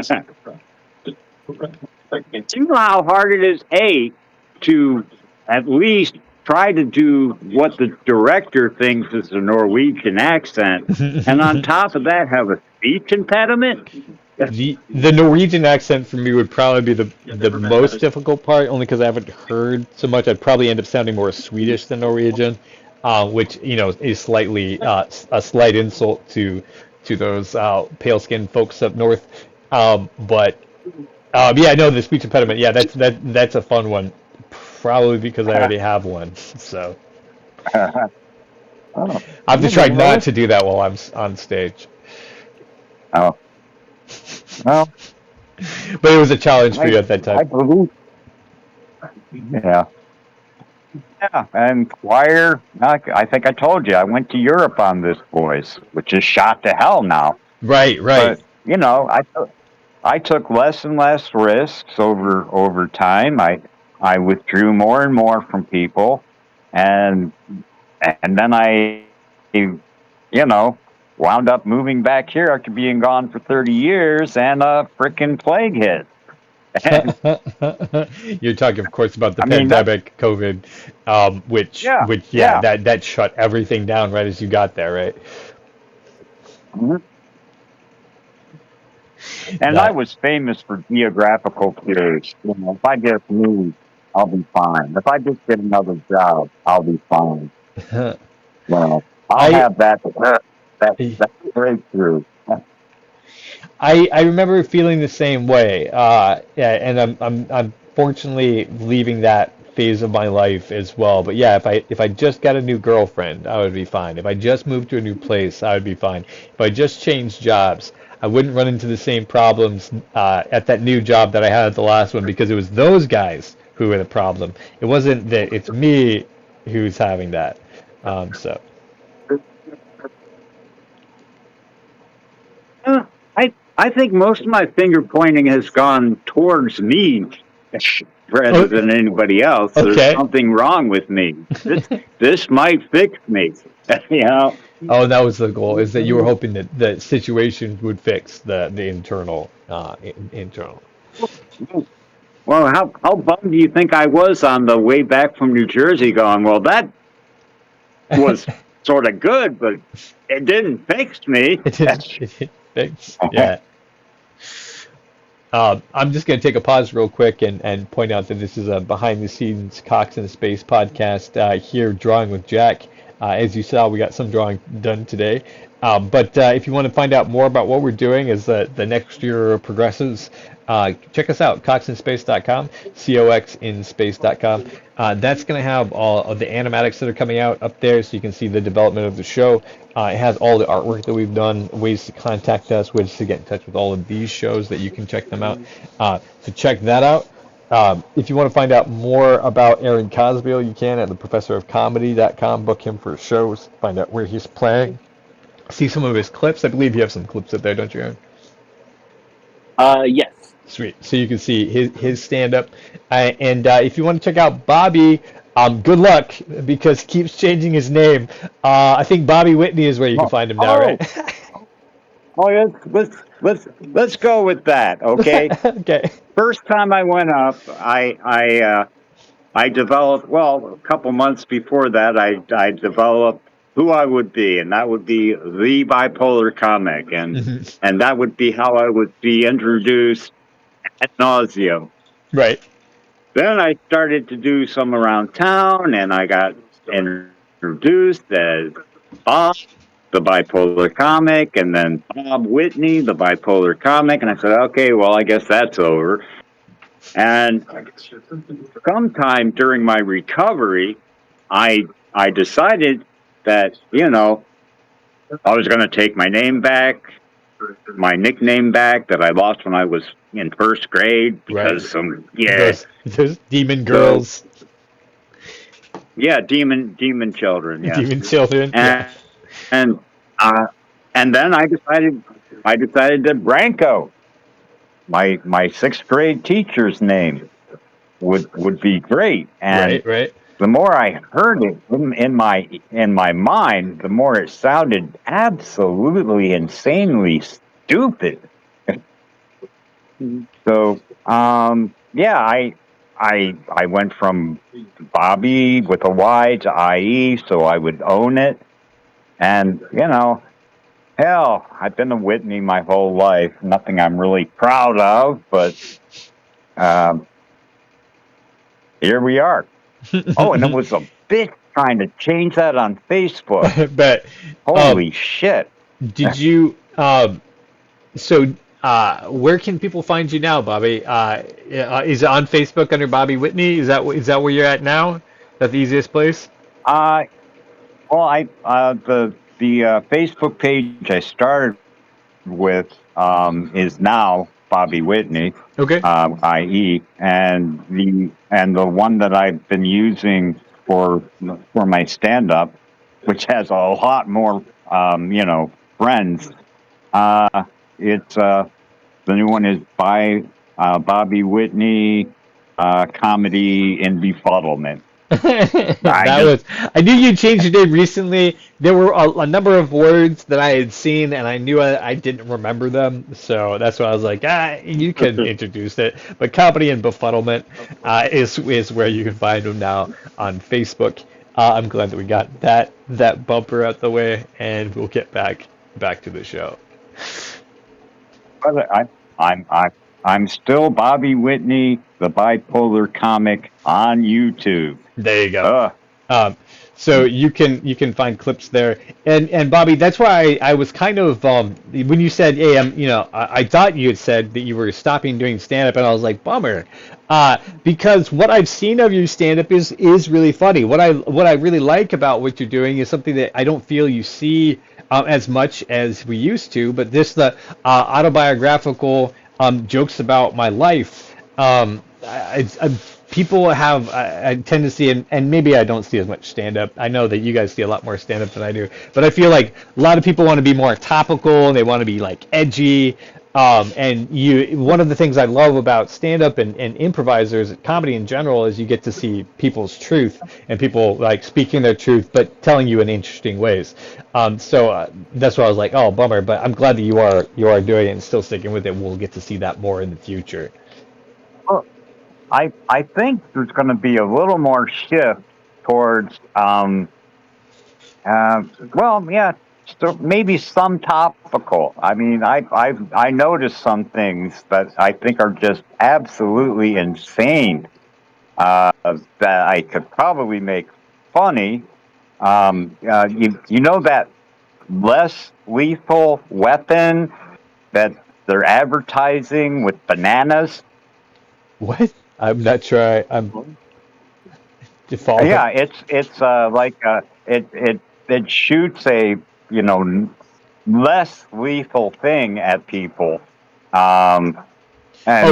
Do you know how hard it is, to at least try to do what the director thinks is a Norwegian accent, and on top of that have a speech impediment? The Norwegian accent for me would probably be the most difficult part, only because I haven't heard so much. I'd probably end up sounding more Swedish than Norwegian, which is slightly a slight insult to those pale-skinned folks up north. But yeah, no, the speech impediment. Yeah, that's a fun one. Probably because I already have one. So I have to try not to do that while I'm on stage. Oh. Well, but it was a challenge for you at that time. Yeah, and choir. I think I told you I went to Europe on this voice, which is shot to hell now. Right. But I took less and less risks over time. I withdrew more and more from people, and then I wound up moving back here after being gone for 30 years, and a frickin' plague hit. You're talking, of course, about the pandemic, COVID, which that shut everything down right as you got there, right? Mm-hmm. And I was famous for geographical clues. If I get moved, I'll be fine. If I just get another job, I'll be fine. I'll have that. That's very true. I remember feeling the same way. Yeah, and I'm unfortunately leaving that phase of my life as well. But yeah, if I just got a new girlfriend, I would be fine. If I just moved to a new place, I would be fine. If I just changed jobs, I wouldn't run into the same problems at that new job that I had at the last one because it was those guys who were the problem. It wasn't that it's me who's having that. So Uh, I think most of my finger pointing has gone towards me rather okay. than anybody else. There's Okay. something wrong with me. This might fix me. You know. Oh, that was the goal, is that you were hoping that the situation would fix the internal internal. Well, how bummed do you think I was on the way back from New Jersey going, well, that was sort of good, but it didn't fix me. It didn't fix. Yeah. I'm just going to take a pause real quick and point out that this is a behind the scenes Cox in Space podcast here, drawing with Jack. As you saw, we got some drawing done today. But if you want to find out more about what we're doing as the next year progresses, check us out, coxinspace.com, coxinspace.com. That's going to have all of the animatics that are coming out up there so you can see the development of the show. It has all the artwork that we've done, ways to contact us, ways to get in touch with all of these shows that you can check them out. So check that out. If you want to find out more about Aaron Cosbiel, you can at theprofessorofcomedy.com. Book him for shows, find out where he's playing, see some of his clips. I believe you have some clips up there, don't you, Aaron? Yes. Sweet. So you can see his stand-up. And if you want to check out Bobbie, good luck, because he keeps changing his name. I think Bobbie Whitney is where you can find him now, right? Oh, let's go with that, okay? Okay. First time I went up, I developed, well, a couple months before that, I developed who I would be, and that would be the bipolar comic, and that would be how I would be introduced ad nauseum. Right. Then I started to do some around town, and I got introduced as Bob, the bipolar comic, and then Bob Whitney, the bipolar comic, and I said, okay, well, I guess that's over. And sometime during my recovery, I decided that, you know, I was going to take my name back, my nickname back that I lost when I was in first grade because those demon girls. Yeah, demon children. Yeah, demon children. And then I decided that Branko, my sixth grade teacher's name, would be great. And right. The more I heard it in my mind, the more it sounded absolutely insanely stupid. So I went from Bobbie with a Y to IE, so I would own it. And, you know, hell, I've been a Whitney my whole life. Nothing I'm really proud of, but here we are. Oh, and it was a bitch trying to change that on Facebook. But holy shit! Did you? Where can people find you now, Bobbie? Is it on Facebook under Bobbie Whitney? Is that where you're at now? Is that the easiest place? Well, the Facebook page I started with is now Bobbie Whitney. Okay. IE, and the one that I've been using for my stand-up, which has a lot more friends. It's the new one is by Bobbie Whitney, comedy in befuddlement. I knew you changed your name recently. There were a number of words that I had seen, and I knew I didn't remember them, so that's why I was like, you can introduce it. But comedy and befuddlement is where you can find them now on Facebook. I'm glad that we got that bumper out the way, and we'll get back to the show. I'm still Bobbie Whitney, the bipolar comic on YouTube. There you go. So you can find clips there, and Bobbie, that's why I was kind of when you said, hey, I thought you had said that you were stopping doing stand up, and I was like, bummer, because what I've seen of your stand up is really funny. What I really like about what you're doing is something that I don't feel you see as much as we used to, but this the autobiographical jokes about my life. People have a tendency, and maybe I don't see as much stand-up. I know that you guys see a lot more stand-up than I do, but I feel like a lot of people want to be more topical, and they want to be like edgy. One of the things I love about stand-up and improvisers, comedy in general, is you get to see people's truth and people like speaking their truth, but telling you in interesting ways. So that's why I was like, oh, bummer. But I'm glad that you are doing it and still sticking with it. We'll get to see that more in the future. Well, I think there's going to be a little more shift towards, so maybe some topical. I mean, I noticed some things that I think are just absolutely insane, that I could probably make funny. You know that less lethal weapon that they're advertising with bananas? What? I'm not sure. I'm defaulting. Yeah, it's like it shoots a less lethal thing at people. And,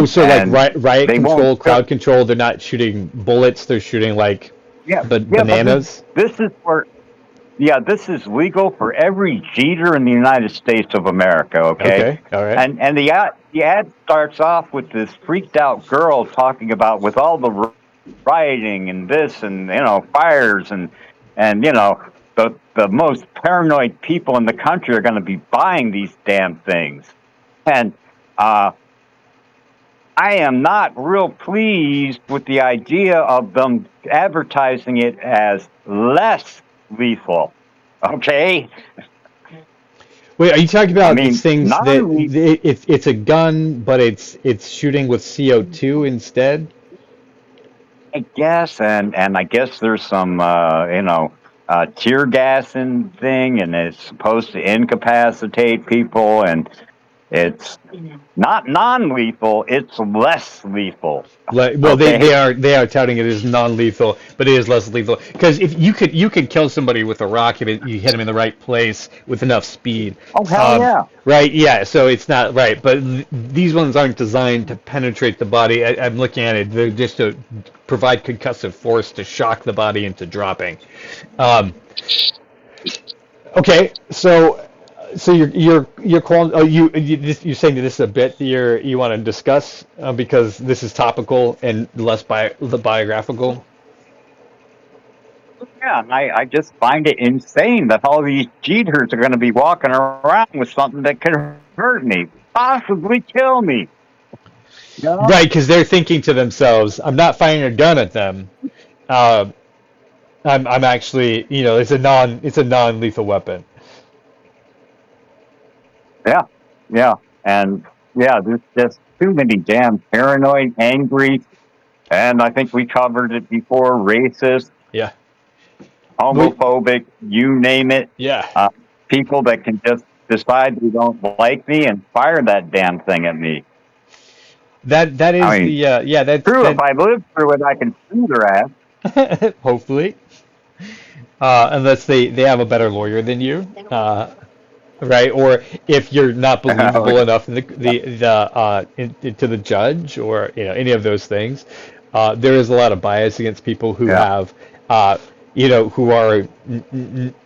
so like riot they control, won't crowd control. They're not shooting bullets. They're shooting like bananas. But this is legal for every Jeter in the United States of America. Okay. All right. And the ad starts off with this freaked out girl talking about with all the rioting and this and fires and the most paranoid people in the country are going to be buying these damn things. And I am not real pleased with the idea of them advertising it as less lethal. Okay? Wait, are you talking about these things that it's a gun, but it's shooting with CO2 instead? I guess, and I guess there's some tear gassing thing, and it's supposed to incapacitate people, and it's not non-lethal; it's less lethal. They are touting it as non-lethal, but it is less lethal because if you could kill somebody with a rock if you hit them in the right place with enough speed. Oh hell yeah! Right, yeah. So it's not right, but these ones aren't designed to penetrate the body. I'm looking at it; they're just to provide concussive force to shock the body into dropping. Okay, so you're calling. Oh, you're saying that this is a bit that you want to discuss because this is topical and less biographical. Yeah, and I just find it insane that all these Jeters are going to be walking around with something that could hurt me, possibly kill me. Right, because they're thinking to themselves, "I'm not firing a gun at them. I'm actually, it's a non-lethal weapon." Yeah, and there's just too many damn paranoid, angry, and I think we covered it before, racist, Yeah. homophobic, you name it. Yeah. People that can just decide they don't like me and fire that damn thing at me. That is that's true. If I live through it, I can sue their ass. Hopefully, unless they have a better lawyer than you. Right, or if you're not believable enough to the judge, or any of those things, there is a lot of bias against people who have, who are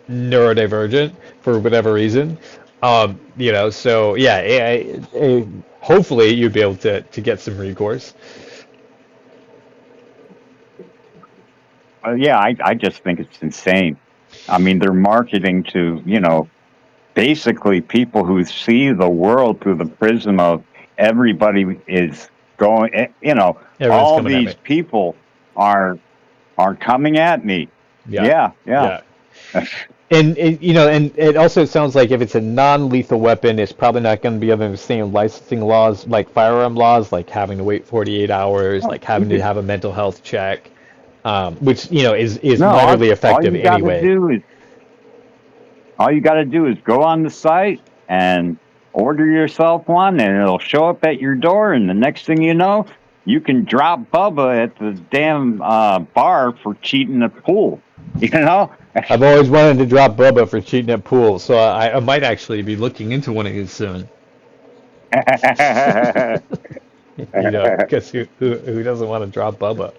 neurodivergent for whatever reason. So hopefully you'd be able to get some recourse. I just think it's insane. I mean, they're marketing to basically people who see the world through the prism of everybody is going, all these people are coming at me. Yeah. And it also sounds like if it's a non-lethal weapon, it's probably not going to be under the same licensing laws like firearm laws, like having to wait 48 hours, like having to have a mental health check. which is No, minorly effective anyway. All you got to do is go on the site and order yourself one, and it'll show up at your door. And the next thing you know, you can drop Bubba at the damn bar for cheating at pool. I've always wanted to drop Bubba for cheating at pool, so I might actually be looking into one of these soon. Because who doesn't want to drop Bubba?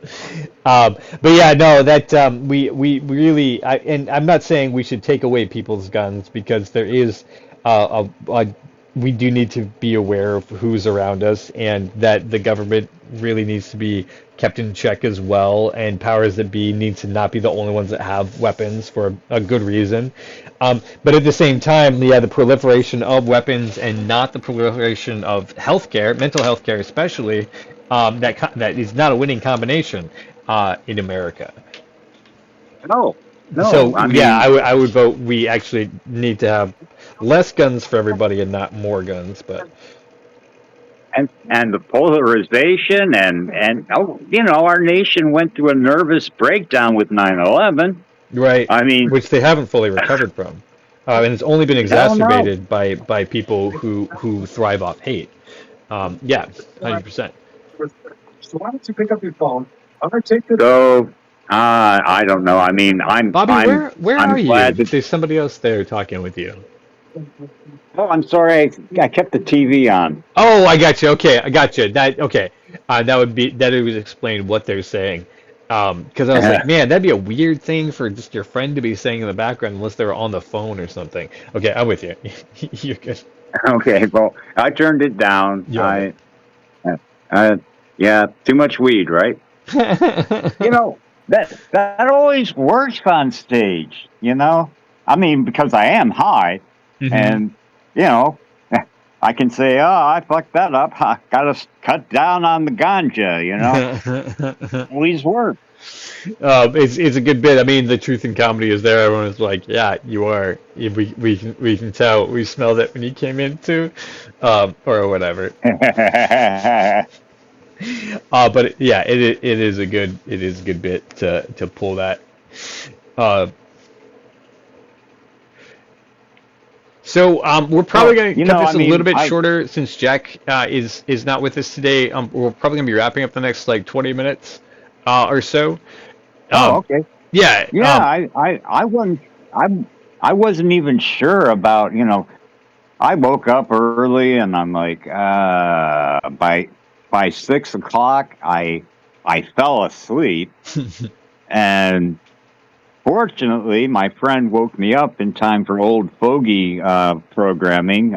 But yeah, no, that we really, and I'm not saying we should take away people's guns, because there is we do need to be aware of who's around us, and that the government really needs to be kept in check as well, and powers that be need to not be the only ones that have weapons for a good reason. But at the same time, the proliferation of weapons and not the proliferation of healthcare, mental health care especially, that is not a winning combination in America. No. So I would vote we actually need to have less guns for everybody and not more guns, but. And the polarization and our nation went through a nervous breakdown with 9/11. Right. I mean, which they haven't fully recovered from, and it's only been exacerbated by people who thrive off hate. 100%. So why don't you pick up your phone? I'm gonna take this. So I don't know. I mean, Bobbie, where are you? That... There's somebody else there talking with you. Oh, I'm sorry. I kept the TV on. Oh, I got you. Okay, I got you. That would explain what they're saying. Because I was like, man, that'd be a weird thing for just your friend to be saying in the background unless they were on the phone or something. Okay, I'm with you. You're good. Okay, well, I turned it down. Yeah, too much weed, right? That always works on stage. I mean, because I am high, and I can say, oh, I fucked that up. I gotta cut down on the ganja, Always work. It's a good bit. I mean, the truth in comedy is there. Everyone is like, yeah, you are. We can tell. We smelled it when you came in too, or whatever. But yeah, it is a good bit to pull that. So we're probably going to cut this a little bit shorter since Jack is not with us today. We're probably going to be wrapping up the next 20 minutes or so. Okay. Yeah. Yeah. I wasn't even sure about. I woke up early and I'm like, by 6 o'clock I fell asleep, and fortunately, my friend woke me up in time for Old Fogey programming,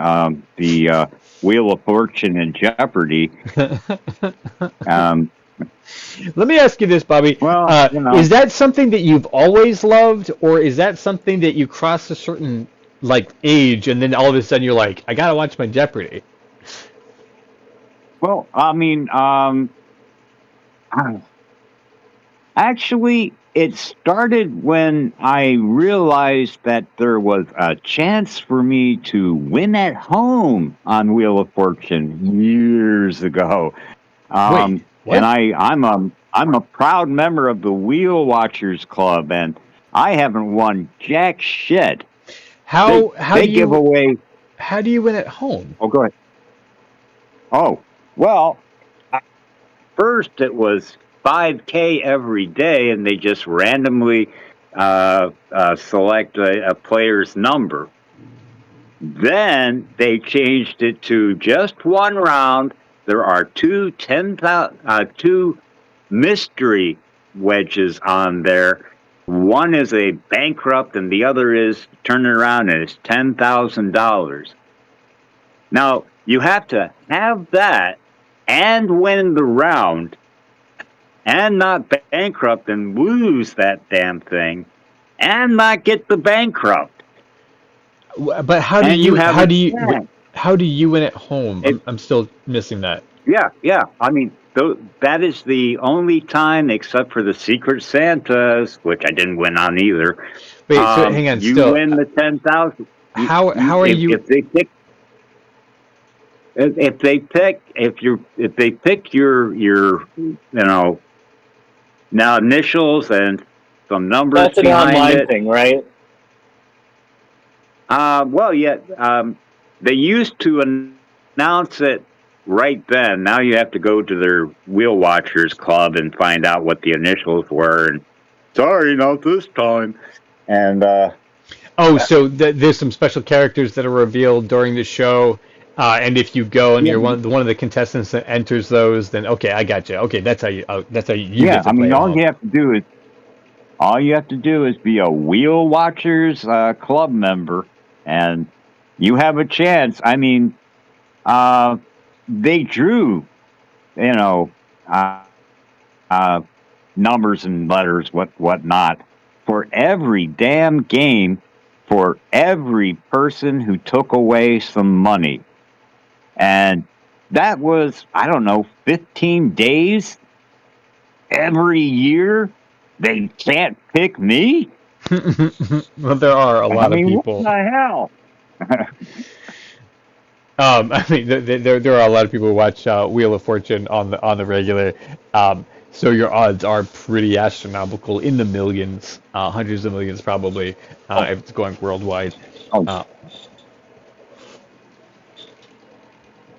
the Wheel of Fortune and Jeopardy. Let me ask you this, Bobbie. Well, is that something that you've always loved, or is that something that you cross a certain age and then all of a sudden you're like, I gotta watch my Jeopardy? Well, I mean, actually, it started when I realized that there was a chance for me to win at home on Wheel of Fortune years ago. Wait, what? And I'm a proud member of the Wheel Watchers Club, and I haven't won jack shit. How do you give away? How do you win at home? Oh, go ahead. Oh, well, first it was $5K every day, and they just randomly select a player's number. Then they changed it to just one round. There are two mystery wedges on there. One is a bankrupt, and the other is turning around and it's $10,000. Now you have to have that and win the round, and not bankrupt and lose that damn thing, and not get the bankrupt. But how do you win at home? I'm still missing that. Yeah. I mean, that is the only time, except for the Secret Santas, which I didn't win on either. Wait, so hang on. You win the 10,000. How are you? If they pick Now initials and some numbers That's an behind online it. thing, right? Well, yeah, they used to announce it right then. Now you have to go to their Wheel Watchers Club and find out what the initials were. And sorry, not this time. And So there's some special characters that are revealed during the show, and if you go and you're one of the contestants that enters those, then okay, I got you. Okay, that's how you get to yeah, I play mean, at all home. you have to do is be a Wheel Watchers Club member, and you have a chance. I mean, they drew, you know, numbers and letters, whatnot, for every damn game, for every person who took away some money, and that was, I don't know, 15 days every year. They can't pick me. Well, there are a lot of people. What the hell? I mean, there are a lot of people who watch Wheel of Fortune on the regular. So your odds are pretty astronomical, in the millions, hundreds of millions probably, if it's going worldwide.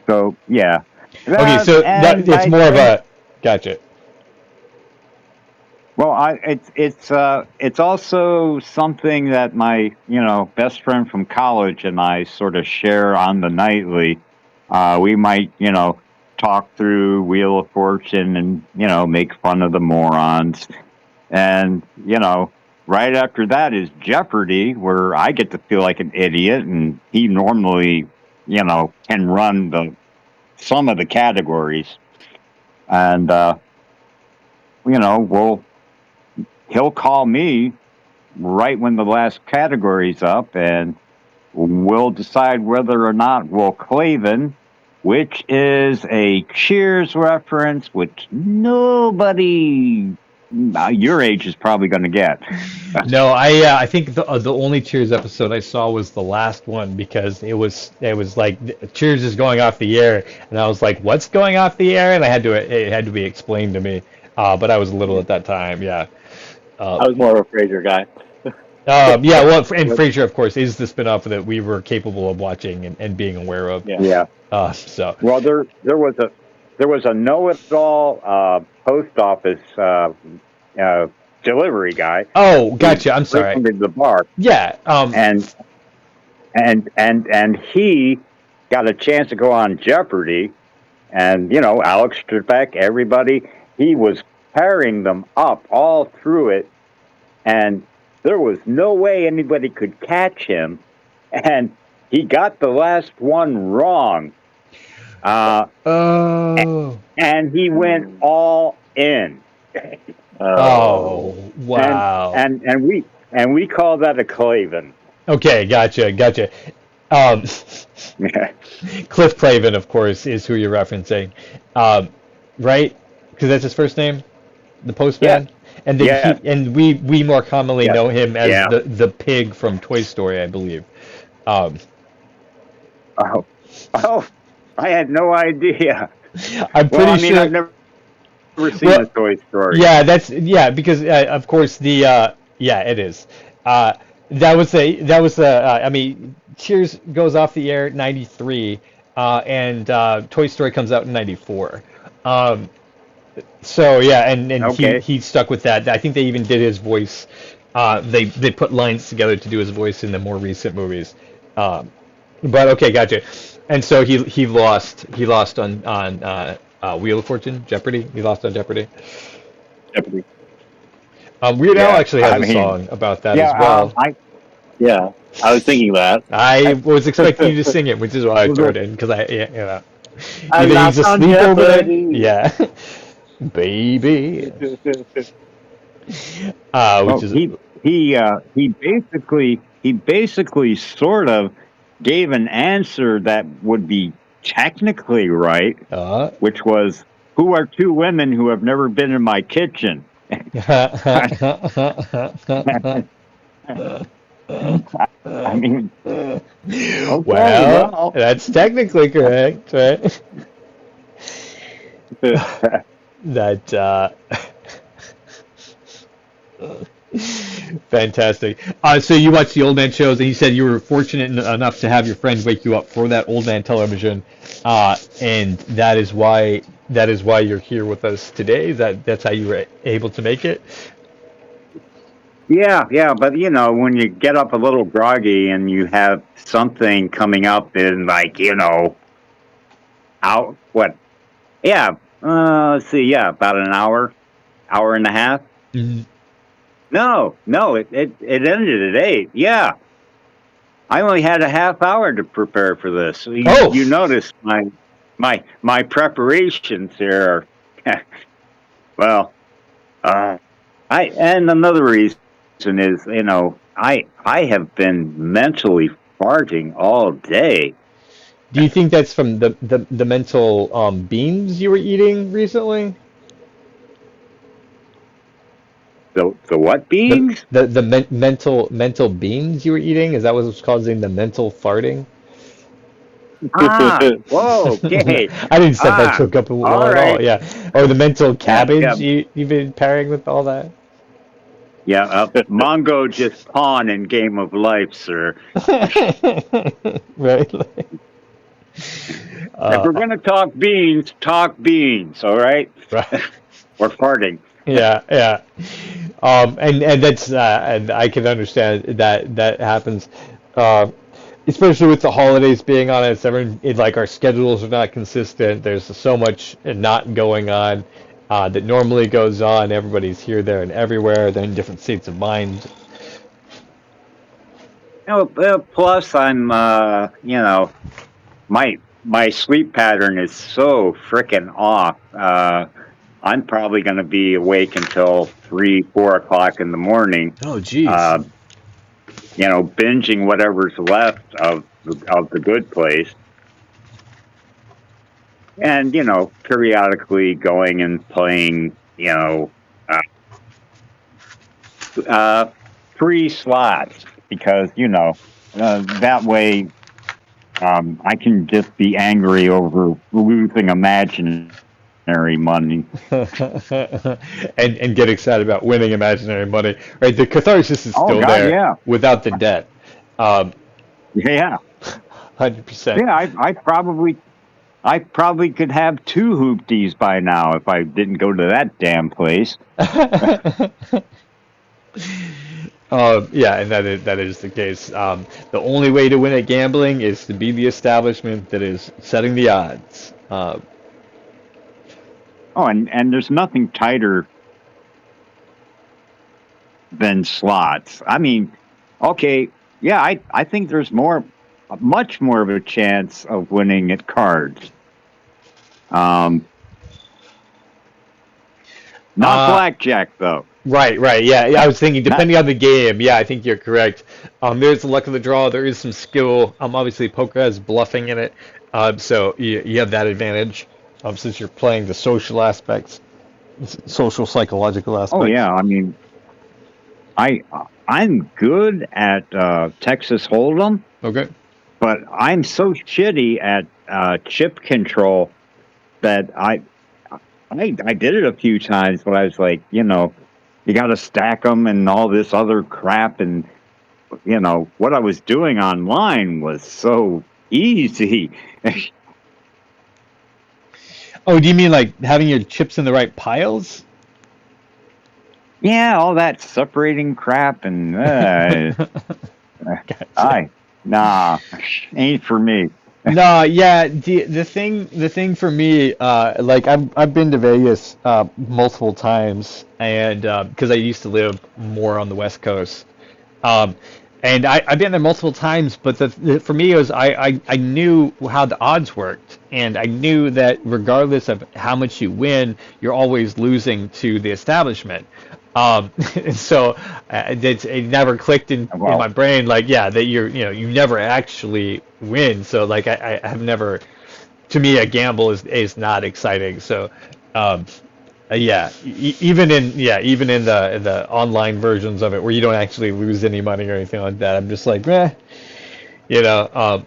So yeah. Okay, so it's more of a gotcha. Well, it's also something that my best friend from college and I sort of share on the nightly. We might talk through Wheel of Fortune and make fun of the morons, and right after that is Jeopardy, where I get to feel like an idiot, and he normally can run some of the categories, and he'll call me right when the last category's up, and we'll decide whether or not Will Clavin, which is a Cheers reference, which nobody your age is probably going to get. No, I think the only Cheers episode I saw was the last one, because it was like Cheers is going off the air, and I was like, what's going off the air? And it had to be explained to me. But I was little at that time. Yeah. I was more of a Frasier guy. Yeah, well, and Frasier, of course, is the spinoff that we were capable of watching and being aware of. Yeah. So. Well, there was a know-it-all post office delivery guy. Oh, gotcha. I'm sorry. The bar. Yeah. And he got a chance to go on Jeopardy, and Alex Trebek, everybody, he was pairing them up all through it, and there was no way anybody could catch him, and he got the last one wrong. And he went all in. Oh, wow. And we call that a Clavin. Okay, gotcha. Cliff Clavin, of course, is who you're referencing, right? Because that's his first name, the postman. Yeah. And we more commonly know him as the pig from Toy Story, I believe. Oh, I had no idea. I'm pretty sure. I've never seen a Toy Story. Yeah, because of course it is. I mean, Cheers goes off the air in '93, and Toy Story comes out in '94. So yeah, and okay. he stuck with that. I think they even did his voice. They put lines together to do his voice in the more recent movies. But okay, gotcha. And so he lost on Wheel of Fortune, Jeopardy. He lost on Jeopardy. Weird Al actually has a song about that as well. I was thinking that. I was expecting you to sing it, which is why I threw it in, because I either he's lost on asleep over there. Jeopardy. Yeah. Baby. Which is he basically sort of gave an answer that would be technically right, which was, who are two women who have never been in my kitchen? I mean, okay, well, that's technically correct, right? Fantastic. So you watched the old man shows, and you said you were fortunate enough to have your friends wake you up for that old man television, and that is why you're here with us today. That's how you were able to make it. Yeah, yeah, but when you get up a little groggy and you have something coming up in like, out what? Yeah, let's see, yeah, about an hour and a half. Mhm. No, it ended at 8. Yeah, I only had a half hour to prepare for this. So Oh, you notice my preparations here. Well, uh, and another reason is, I have been mentally farting all day. do you think that's from the mental beans you were eating recently? The what The beans? mental beans you were eating? Is that what's causing the mental farting? Ah, whoa, okay. I didn't set that Ah, joke up well all at all. right. Yeah. Or the mental Yeah, yeah, cabbage you've been pairing with all that. yeah. Mongo just pawn in Game of Life, sir. Right? If we're Uh, gonna talk beans, all right? right. Or farting. Yeah, yeah. And that's and I can understand that happens. Uh, Especially with the holidays being on it, like our schedules are not consistent. There's so much not going on that normally goes on. Everybody's here, there, and everywhere. They're in different states of mind. Plus, I'm, my sleep pattern is so frickin' off. I'm probably going to be awake until 3, 4 o'clock in the morning. Oh, geez. Uh, binging whatever's left of the good place, and periodically going and playing, uh, free slots because that way I can just be angry over losing imaginary money. And get excited about winning imaginary money. Right? The catharsis is Oh still God, there yeah, without the debt. Um, yeah, 100%. yeah. I probably could have 2 hoopties by now if I didn't go to that damn place. Yeah, and that is the case. The only way to win at gambling is to be the establishment that is setting the odds. Oh, and there's nothing tighter than slots. I mean, okay, yeah, I think there's much more of a chance of winning at cards. Um, Not Uh, blackjack though. right. Yeah, I was thinking Not. depending on the game. Yeah, I think you're correct. There's the luck of the draw. There is some skill. Obviously poker has bluffing in it. So you have that advantage. Since you're playing the social aspects, social psychological Oh aspects. yeah, I mean, I I'm good at Texas Hold'em, Okay. but I'm so shitty at chip control that I did it a few times, but I was like, you got to stack them and all this other crap, and what I was doing online was so easy. Oh, do you mean like having your chips in the right piles? Yeah, all that separating crap and Gotcha. I nah, ain't for me. No, yeah, the thing for me, like I've been to Vegas multiple times, and because I used to live more on the West Coast, um, and I've been there multiple times. But for me, it was I knew how the odds worked, and I knew that regardless of how much you win, you're always losing to the establishment. And so it never clicked in my Well, brain like yeah that you never actually win. So like I have never, to me a gamble is not exciting. So um, yeah, even in the online versions of it where you don't actually lose any money or anything like that, I'm just like you know.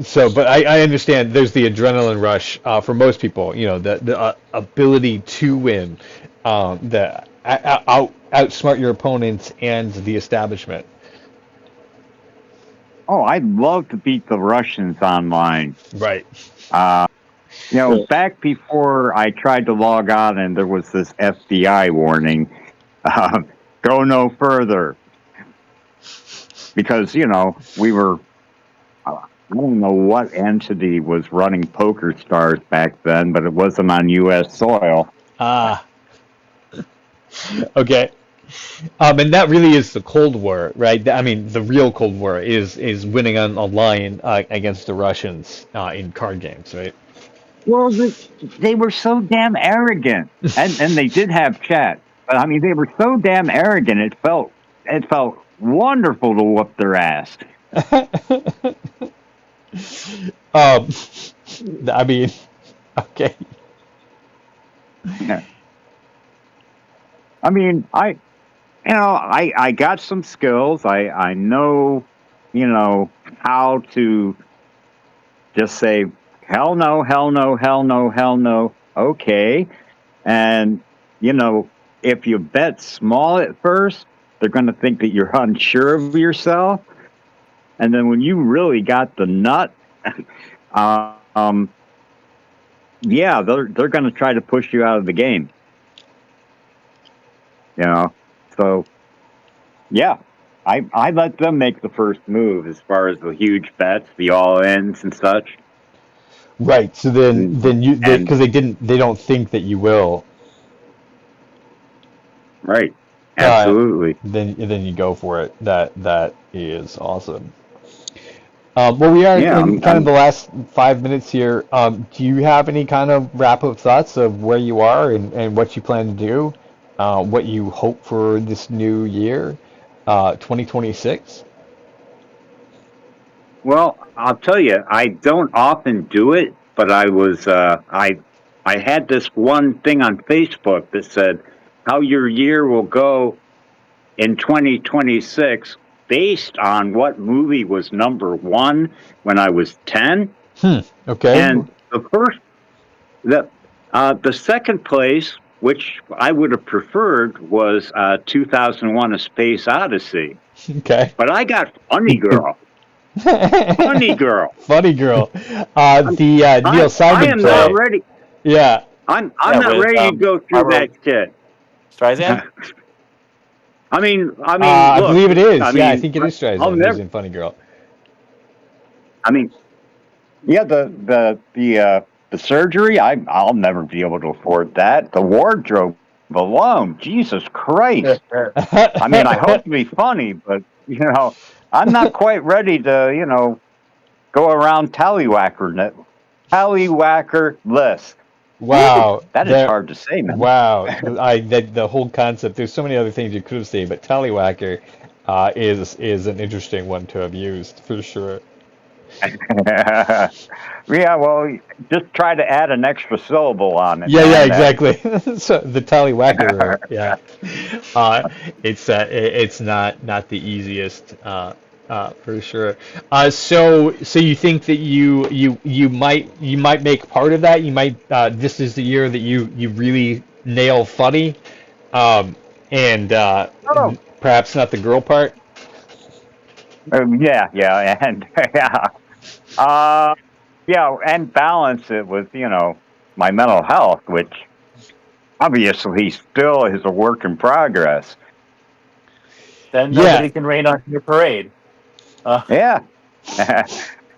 So, but I understand there's the adrenaline rush for most people. The ability to win. That outsmart your opponents and the establishment. Oh, I'd love to beat the Russians online. Right. Back before I tried to log on and there was this FBI warning, go no further. Because, we were, I don't know what entity was running Poker Stars back then, but it wasn't on U.S. soil. Okay. And that really is the Cold War, right? I mean, the real Cold War is winning online against the Russians in card games, right? Well, they were so damn arrogant, and they did have chat, but I mean, they were so damn arrogant. It felt wonderful to whoop their ass. I mean, okay. Yeah. I mean, I got some skills. I know, how to just say, hell no, hell no, hell no, hell no. Okay. And, if you bet small at first, they're going to think that you're unsure of yourself. And then when you really got the nut, yeah, they're going to try to push you out of the game. So, yeah, I let them make the first move as far as the huge bets, the all-ins and such. Right. So then you because they don't think that you will. Right. Absolutely. Then you go for it. That is awesome. Well, we are in kind of the last 5 minutes here. Do you have any kind of wrap-up thoughts of where you are and what you plan to do? What you hope for this new year, 2026? Well, I'll tell you, I don't often do it, but I was I had this one thing on Facebook that said how your year will go in 2026 based on what movie was number one when I was 10. Okay. And the second place, which I would have preferred, was 2001: A Space Odyssey. Okay. But I got Funny Girl. Funny Girl. Funny Girl. Neil Simon I am not ready. Yeah. I'm not ready to go through that shit. Streisand? I mean, look, I believe it is. I think it is Streisand who's in Funny Girl. I mean, yeah, the surgery, I'll never be able to afford that. The wardrobe alone, Jesus Christ. I mean, I hope to be funny, but I'm not quite ready to go around tallywhacker list. Wow, that is hard to say, man. Wow, the whole concept. There's so many other things you could have said, but tallywhacker is an interesting one to have used for sure. Yeah, well, just try to add an extra syllable on it. Yeah, exactly. So the tallywhacker, yeah. It's not the easiest. For sure. So you think that you might make part of that? You might this is the year that you really nail funny, and perhaps not the girl part. Yeah, and and balance it with my mental health, which obviously still is a work in progress. Then nobody can rain on your parade. Yeah.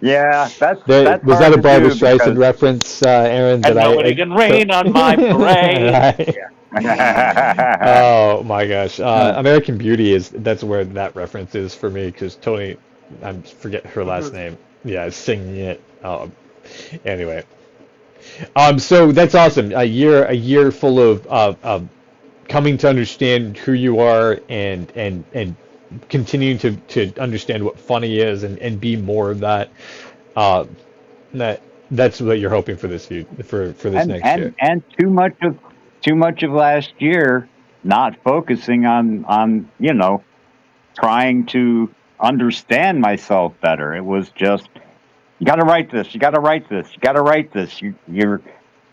Yeah, that's was that a Barbra Streisand reference, Aaron? And nobody can rain on my parade. Oh my gosh, American Beauty that's where that reference is for me because Tony, I forget her last name. Yeah, is singing it. Anyway, so that's awesome. A year full of coming to understand who you are and continuing to understand what funny is and be more of that. That's what you're hoping for this next year. And too much of last year not focusing on trying to understand myself better. It was just you got to write this, you got to write this, you got to write this, you're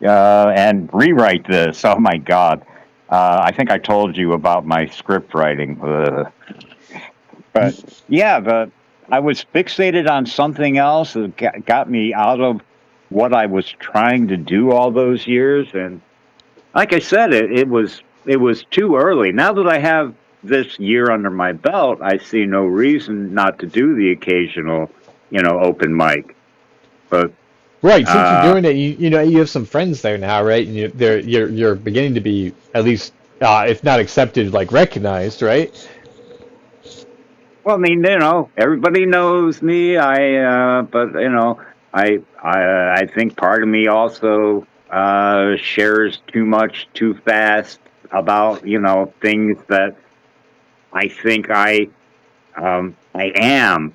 and rewrite this. Oh my God. I think I told you about my script writing. But yeah, I was fixated on something else that got me out of what I was trying to do all those years. And like I said, it was too early. Now that I have this year under my belt, I see no reason not to do the occasional, open mic. But Right, since you're doing it, you know you have some friends there now, right? And you're beginning to be at least, if not accepted, like recognized, right? well, I mean, everybody knows me. But I think part of me also shares too much too fast about things that I think I am.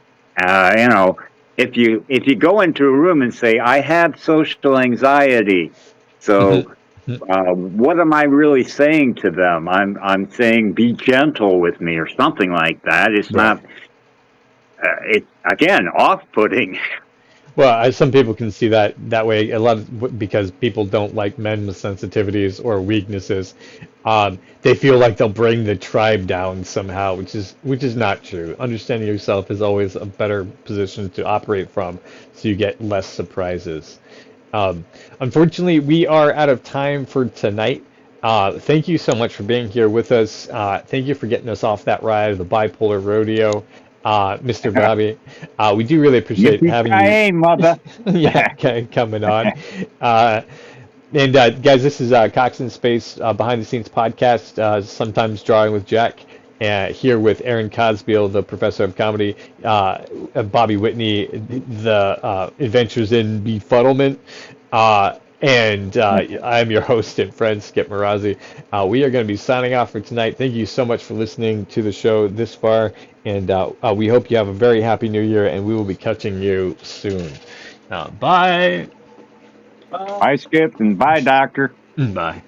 If you go into a room and say I have social anxiety, so what am I really saying to them? I'm saying be gentle with me or something like that. It's Right. not. It's again off-putting. Well, some people can see that way a lot because people don't like men with sensitivities or weaknesses. They feel like they'll bring the tribe down somehow, which is not true. Understanding yourself is always a better position to operate from, so you get less surprises. Unfortunately, we are out of time for tonight. Thank you so much for being here with us. Thank you for getting us off that ride of the bipolar rodeo, Mr. Bobbie. We do really appreciate having you. Hey, mother. Yeah, coming on. And guys, this is Cox in Space behind the scenes podcast. Sometimes drawing with Jack. Here with Aaron Cosbeil, the professor of comedy, Bobbie Whitney, the Adventures in Befuddlement, and I'm your host and friend, Skip Marazzi. We are going to be signing off for tonight. Thank you so much for listening to the show this far, and we hope you have a very happy new year, and we will be catching you soon. Bye. Bye, Skip, and bye, Doctor. Bye.